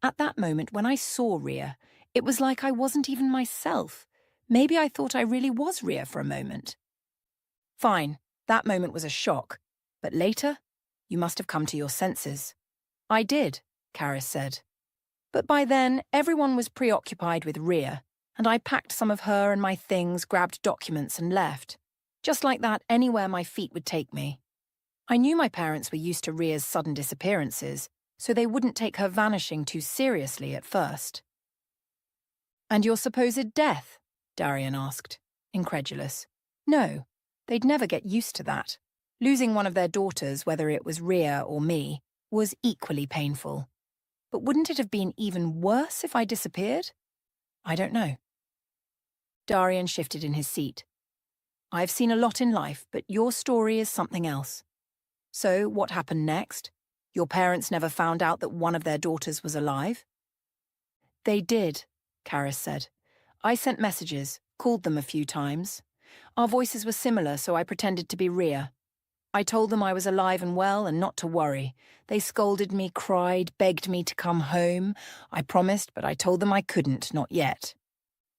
At that moment, when I saw Rhea, it was like I wasn't even myself. Maybe I thought I really was Rhea for a moment. Fine, that moment was a shock. But later, you must have come to your senses. I did, Karis said. But by then, everyone was preoccupied with Rhea, and I packed some of her and my things, grabbed documents and left. Just like that, anywhere my feet would take me. I knew my parents were used to Rhea's sudden disappearances, so they wouldn't take her vanishing too seriously at first. And your supposed death? Darian asked, incredulous. No, they'd never get used to that. Losing one of their daughters, whether it was Rhea or me, was equally painful. But wouldn't it have been even worse if I disappeared? I don't know. Darian shifted in his seat. I've seen a lot in life, but your story is something else. So, what happened next? Your parents never found out that one of their daughters was alive? They did, Karis said. I sent messages, called them a few times. Our voices were similar, so I pretended to be Rhea. I told them I was alive and well and not to worry. They scolded me, cried, begged me to come home. I promised, but I told them I couldn't, not yet.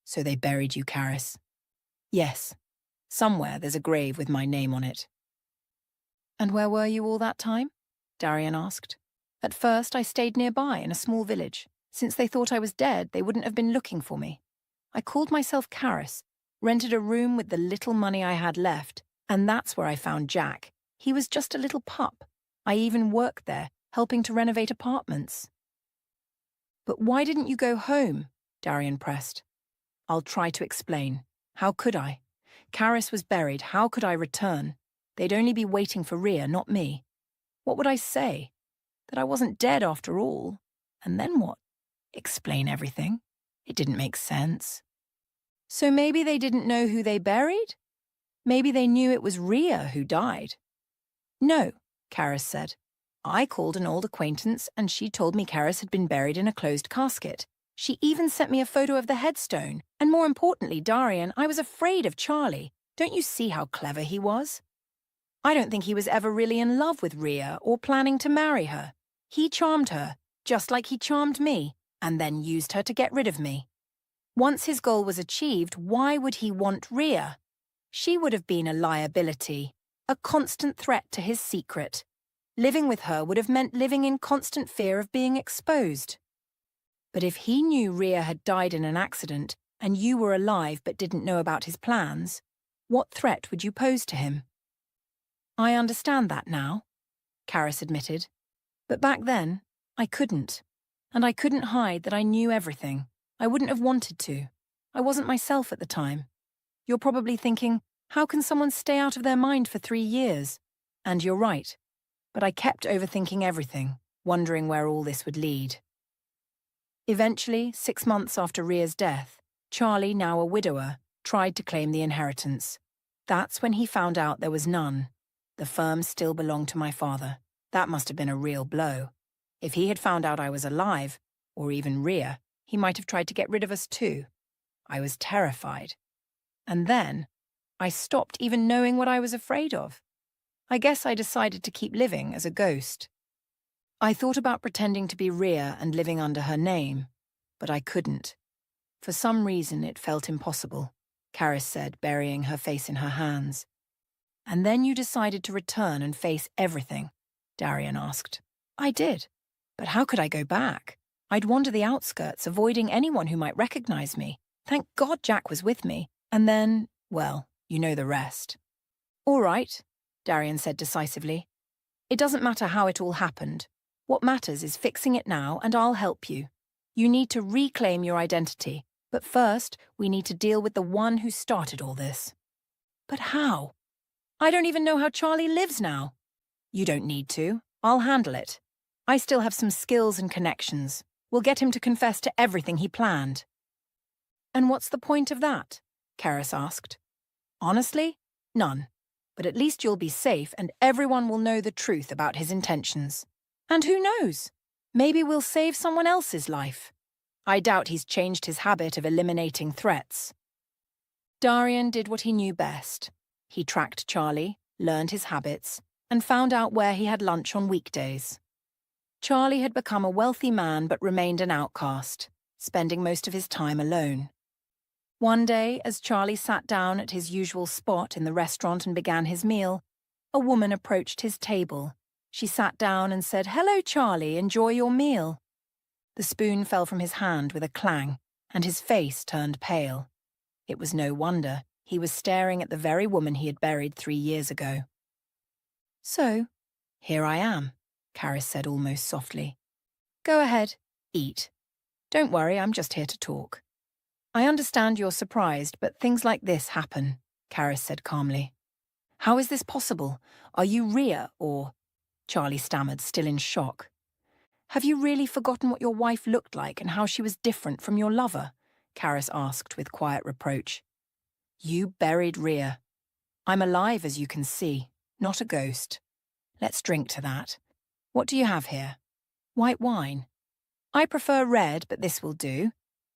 So they buried you, Karis. Yes. Somewhere there's a grave with my name on it. And where were you all that time? Darian asked. At first I stayed nearby in a small village. Since they thought I was dead, they wouldn't have been looking for me. I called myself Karis, rented a room with the little money I had left, And that's where I found Jack. He was just a little pup. I even worked there, helping to renovate apartments. But why didn't you go home? Darian pressed. I'll try to explain. How could I? Karis was buried. How could I return? They'd only be waiting for Rhea, not me. What would I say? That I wasn't dead after all. And then what? Explain everything? It didn't make sense. So maybe they didn't know who they buried? Maybe they knew it was Rhea who died. No, Karis said. I called an old acquaintance and she told me Karis had been buried in a closed casket. She even sent me a photo of the headstone. And more importantly, Darian, I was afraid of Charlie. Don't you see how clever he was? I don't think he was ever really in love with Rhea or planning to marry her. He charmed her, just like he charmed me, and then used her to get rid of me. Once his goal was achieved, why would he want Rhea? She would have been a liability, a constant threat to his secret. Living with her would have meant living in constant fear of being exposed. But if he knew Rhea had died in an accident and you were alive but didn't know about his plans, what threat would you pose to him? I understand that now, Karis admitted. But back then, I couldn't. And I couldn't hide that I knew everything. I wouldn't have wanted to. I wasn't myself at the time. You're probably thinking, how can someone stay out of their mind for 3 years? And you're right. But I kept overthinking everything, wondering where all this would lead. Eventually, 6 months after Rhea's death, Charlie, now a widower, tried to claim the inheritance. That's when he found out there was none. The firm still belonged to my father. That must have been a real blow. If he had found out I was alive, or even Rhea, he might have tried to get rid of us too. I was terrified. And then, I stopped even knowing what I was afraid of. I guess I decided to keep living as a ghost. I thought about pretending to be Rhea and living under her name, but I couldn't. For some reason it felt impossible, Karis said, burying her face in her hands. And then you decided to return and face everything, Darian asked. I did. But how could I go back? I'd wander the outskirts, avoiding anyone who might recognize me. Thank God Jack was with me. And then, well, you know the rest. All right, Darian said decisively. It doesn't matter how it all happened. What matters is fixing it now, and I'll help you. You need to reclaim your identity. But first, we need to deal with the one who started all this. But how? I don't even know how Charlie lives now. You don't need to. I'll handle it. I still have some skills and connections. We'll get him to confess to everything he planned. And what's the point of that? Karis asked. Honestly, none. But at least you'll be safe and everyone will know the truth about his intentions. And who knows? Maybe we'll save someone else's life. I doubt he's changed his habit of eliminating threats. Darian did what he knew best. He tracked Charlie, learned his habits, and found out where he had lunch on weekdays. Charlie had become a wealthy man but remained an outcast, spending most of his time alone. One day, as Charlie sat down at his usual spot in the restaurant and began his meal, a woman approached his table. She sat down and said, "Hello, Charlie, enjoy your meal." The spoon fell from his hand with a clang, and his face turned pale. It was no wonder. He was staring at the very woman he had buried 3 years ago. "So, here I am," Karis said almost softly. "Go ahead, eat. Don't worry, I'm just here to talk." "I understand you're surprised, but things like this happen," Karis said calmly. "How is this possible? Are you Rhea, or—" Charlie stammered, still in shock. "Have you really forgotten what your wife looked like and how she was different from your lover?" Karis asked with quiet reproach. "You buried Rhea. I'm alive, as you can see, not a ghost. Let's drink to that. What do you have here? White wine? I prefer red, but this will do.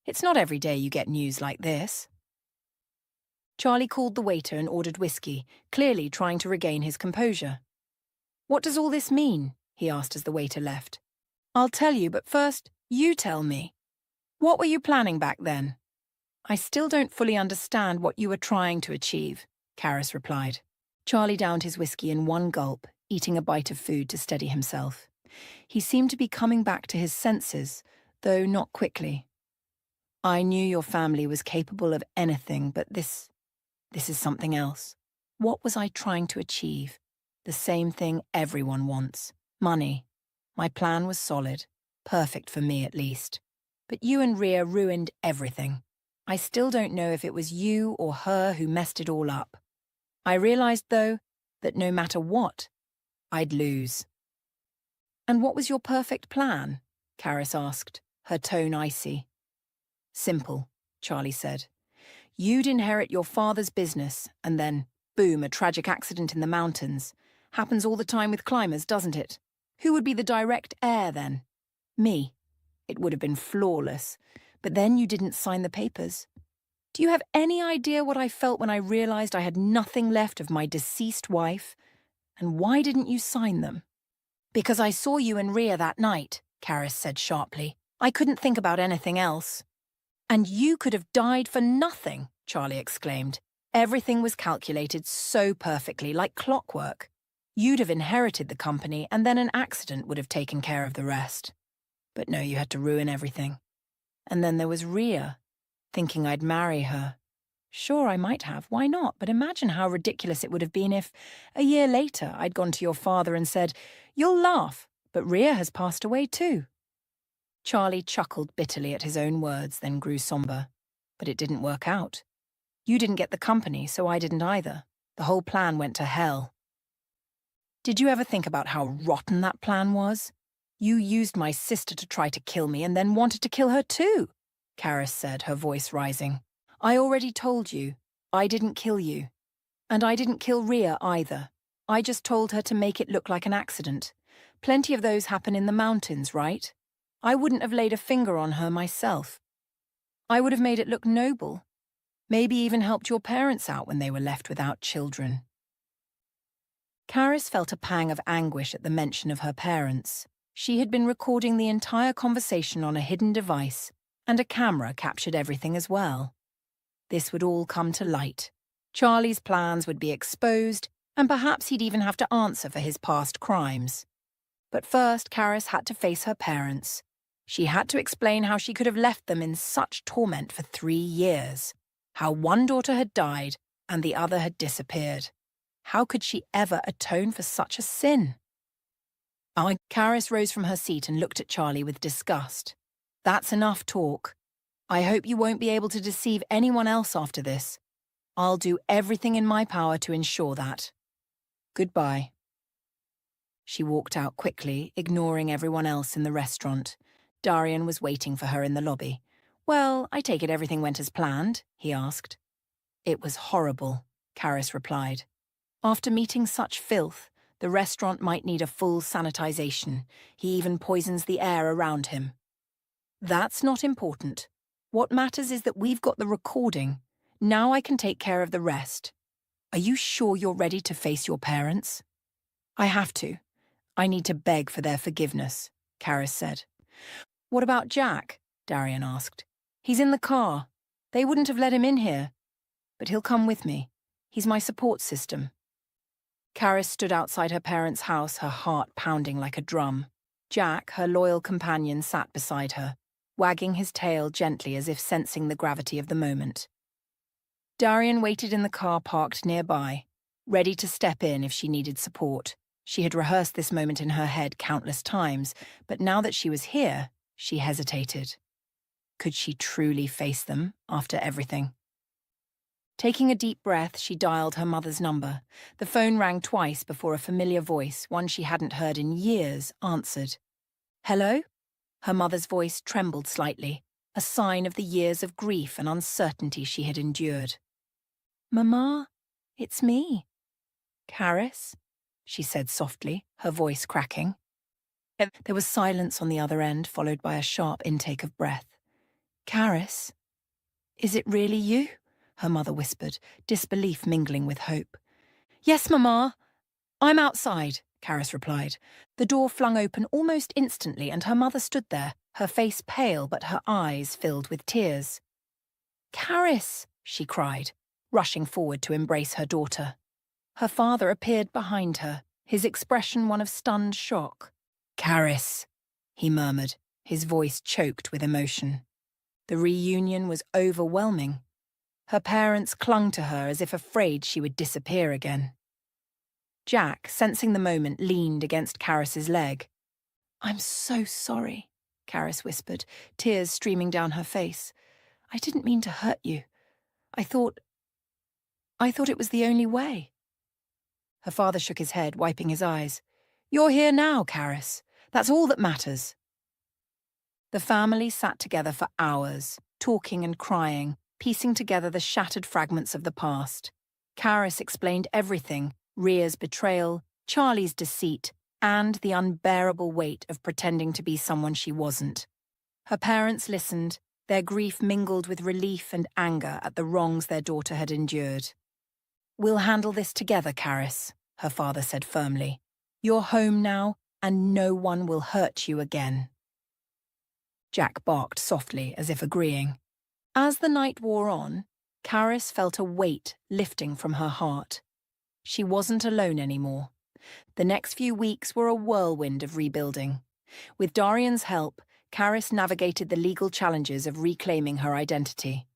It's not every day you get news like this." Charlie called the waiter and ordered whiskey, clearly trying to regain his composure. "What does all this mean?" he asked as the waiter left. "I'll tell you, but first, you tell me. What were you planning back then?" "I still don't fully understand what you were trying to achieve," Karis replied. Charlie downed his whiskey in one gulp, eating a bite of food to steady himself. He seemed to be coming back to his senses, though not quickly. "I knew your family was capable of anything, but this is something else. What was I trying to achieve? The same thing everyone wants. Money. My plan was solid. Perfect for me, at least. But you and Rhea ruined everything. I still don't know if it was you or her who messed it all up. I realized, though, that no matter what, I'd lose. And what was your perfect plan? Karis asked, her tone icy. Simple, Charlie said. You'd inherit your father's business, and then, boom, a tragic accident in the mountains. Happens all the time with climbers, doesn't it? Who would be the direct heir, then? Me. It would have been flawless. But then you didn't sign the papers. Do you have any idea what I felt when I realized I had nothing left of my deceased wife? And why didn't you sign them? Because I saw you and Rhea that night, Karis said sharply. I couldn't think about anything else. And you could have died for nothing, Charlie exclaimed. Everything was calculated so perfectly, like clockwork. You'd have inherited the company, and then an accident would have taken care of the rest. But no, you had to ruin everything. And then there was Rhea, thinking I'd marry her. Sure, I might have, why not? But imagine how ridiculous it would have been if, a year later, I'd gone to your father and said, "You'll laugh, but Rhea has passed away too." Charlie chuckled bitterly at his own words, then grew somber. But it didn't work out. You didn't get the company, so I didn't either. The whole plan went to hell. Did you ever think about how rotten that plan was? You used my sister to try to kill me and then wanted to kill her too, Karis said, her voice rising. I already told you, I didn't kill you. And I didn't kill Rhea either. I just told her to make it look like an accident. Plenty of those happen in the mountains, right? I wouldn't have laid a finger on her myself. I would have made it look noble. Maybe even helped your parents out when they were left without children. Karis felt a pang of anguish at the mention of her parents. She had been recording the entire conversation on a hidden device, and a camera captured everything as well. This would all come to light. Charlie's plans would be exposed, and perhaps he'd even have to answer for his past crimes. But first, Karis had to face her parents. She had to explain how she could have left them in such torment for 3 years. How one daughter had died and the other had disappeared. How could she ever atone for such a sin? Karis rose from her seat and looked at Charlie with disgust. That's enough talk. I hope you won't be able to deceive anyone else after this. I'll do everything in my power to ensure that. Goodbye. She walked out quickly, ignoring everyone else in the restaurant. Darian was waiting for her in the lobby. Well, I take it everything went as planned, he asked. It was horrible, Karis replied. After meeting such filth, the restaurant might need a full sanitization. He even poisons the air around him. That's not important. What matters is that we've got the recording. Now I can take care of the rest. Are you sure you're ready to face your parents? I have to. I need to beg for their forgiveness, Karis said. What about Jack? Darian asked. He's in the car. They wouldn't have let him in here. But he'll come with me. He's my support system. Karis stood outside her parents' house, her heart pounding like a drum. Jack, her loyal companion, sat beside her, wagging his tail gently as if sensing the gravity of the moment. Darian waited in the car parked nearby, ready to step in if she needed support. She had rehearsed this moment in her head countless times, but now that she was here, she hesitated. Could she truly face them after everything? Taking a deep breath, she dialed her mother's number. The phone rang twice before a familiar voice, one she hadn't heard in years, answered. Hello? Her mother's voice trembled slightly, a sign of the years of grief and uncertainty she had endured. Mama, it's me. Karis, she said softly, her voice cracking. There was silence on the other end, followed by a sharp intake of breath. Karis, is it really you? Her mother whispered, disbelief mingling with hope. Yes, Mama. I'm outside, Karis replied. The door flung open almost instantly, and her mother stood there, her face pale but her eyes filled with tears. Karis, she cried, rushing forward to embrace her daughter. Her father appeared behind her, his expression one of stunned shock. Karis, he murmured, his voice choked with emotion. The reunion was overwhelming. Her parents clung to her as if afraid she would disappear again. Jack, sensing the moment, leaned against Karis's leg. "I'm so sorry," Karis whispered, tears streaming down her face. "I didn't mean to hurt you. I thought it was the only way." Her father shook his head, wiping his eyes. "You're here now, Karis. That's all that matters." The family sat together for hours, talking and crying, piecing together the shattered fragments of the past. Karis explained everything: Ria's betrayal, Charlie's deceit, and the unbearable weight of pretending to be someone she wasn't. Her parents listened, their grief mingled with relief and anger at the wrongs their daughter had endured. "We'll handle this together, Karis," her father said firmly. "You're home now, and no one will hurt you again." Jack barked softly, as if agreeing. As the night wore on, Karis felt a weight lifting from her heart. She wasn't alone anymore. The next few weeks were a whirlwind of rebuilding. With Darian's help, Karis navigated the legal challenges of reclaiming her identity.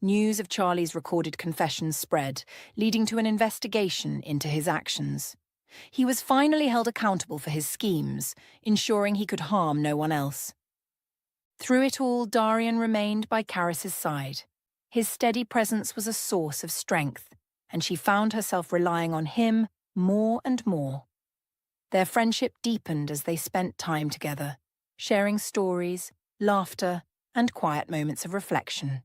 News of Charlie's recorded confessions spread, leading to an investigation into his actions. He was finally held accountable for his schemes, ensuring he could harm no one else. Through it all, Darian remained by Karis's side. His steady presence was a source of strength, and she found herself relying on him more and more. Their friendship deepened as they spent time together, sharing stories, laughter, and quiet moments of reflection.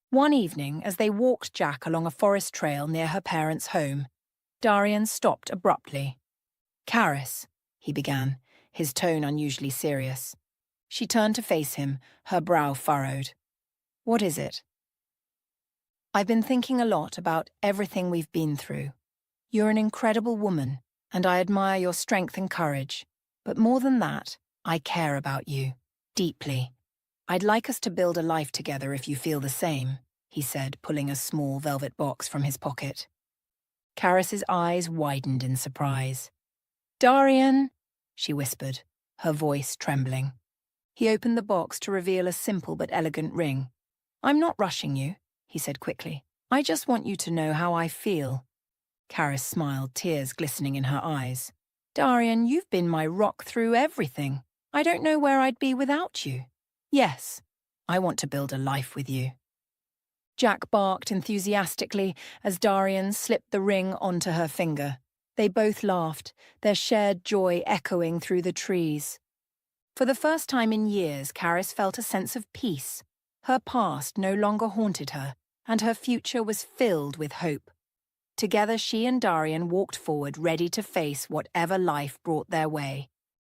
One evening, as they walked Jack along a forest trail near her parents' home, Darian stopped abruptly. "Karis," he began, his tone unusually serious. She turned to face him, her brow furrowed. "What is it?" "I've been thinking a lot about everything we've been through. You're an incredible woman, and I admire your strength and courage. But more than that, I care about you, deeply. I'd like us to build a life together if you feel the same," he said, pulling a small velvet box from his pocket. Karis's eyes widened in surprise. "Darian," she whispered, her voice trembling. He opened the box to reveal a simple but elegant ring. "I'm not rushing you," he said quickly. "I just want you to know how I feel." Karis smiled, tears glistening in her eyes. "Darian, you've been my rock through everything. I don't know where I'd be without you. Yes, I want to build a life with you." Jack barked enthusiastically as Darian slipped the ring onto her finger. They both laughed, their shared joy echoing through the trees. For the first time in years, Karis felt a sense of peace. Her past no longer haunted her, and her future was filled with hope. Together, she and Darian walked forward, ready to face whatever life brought their way.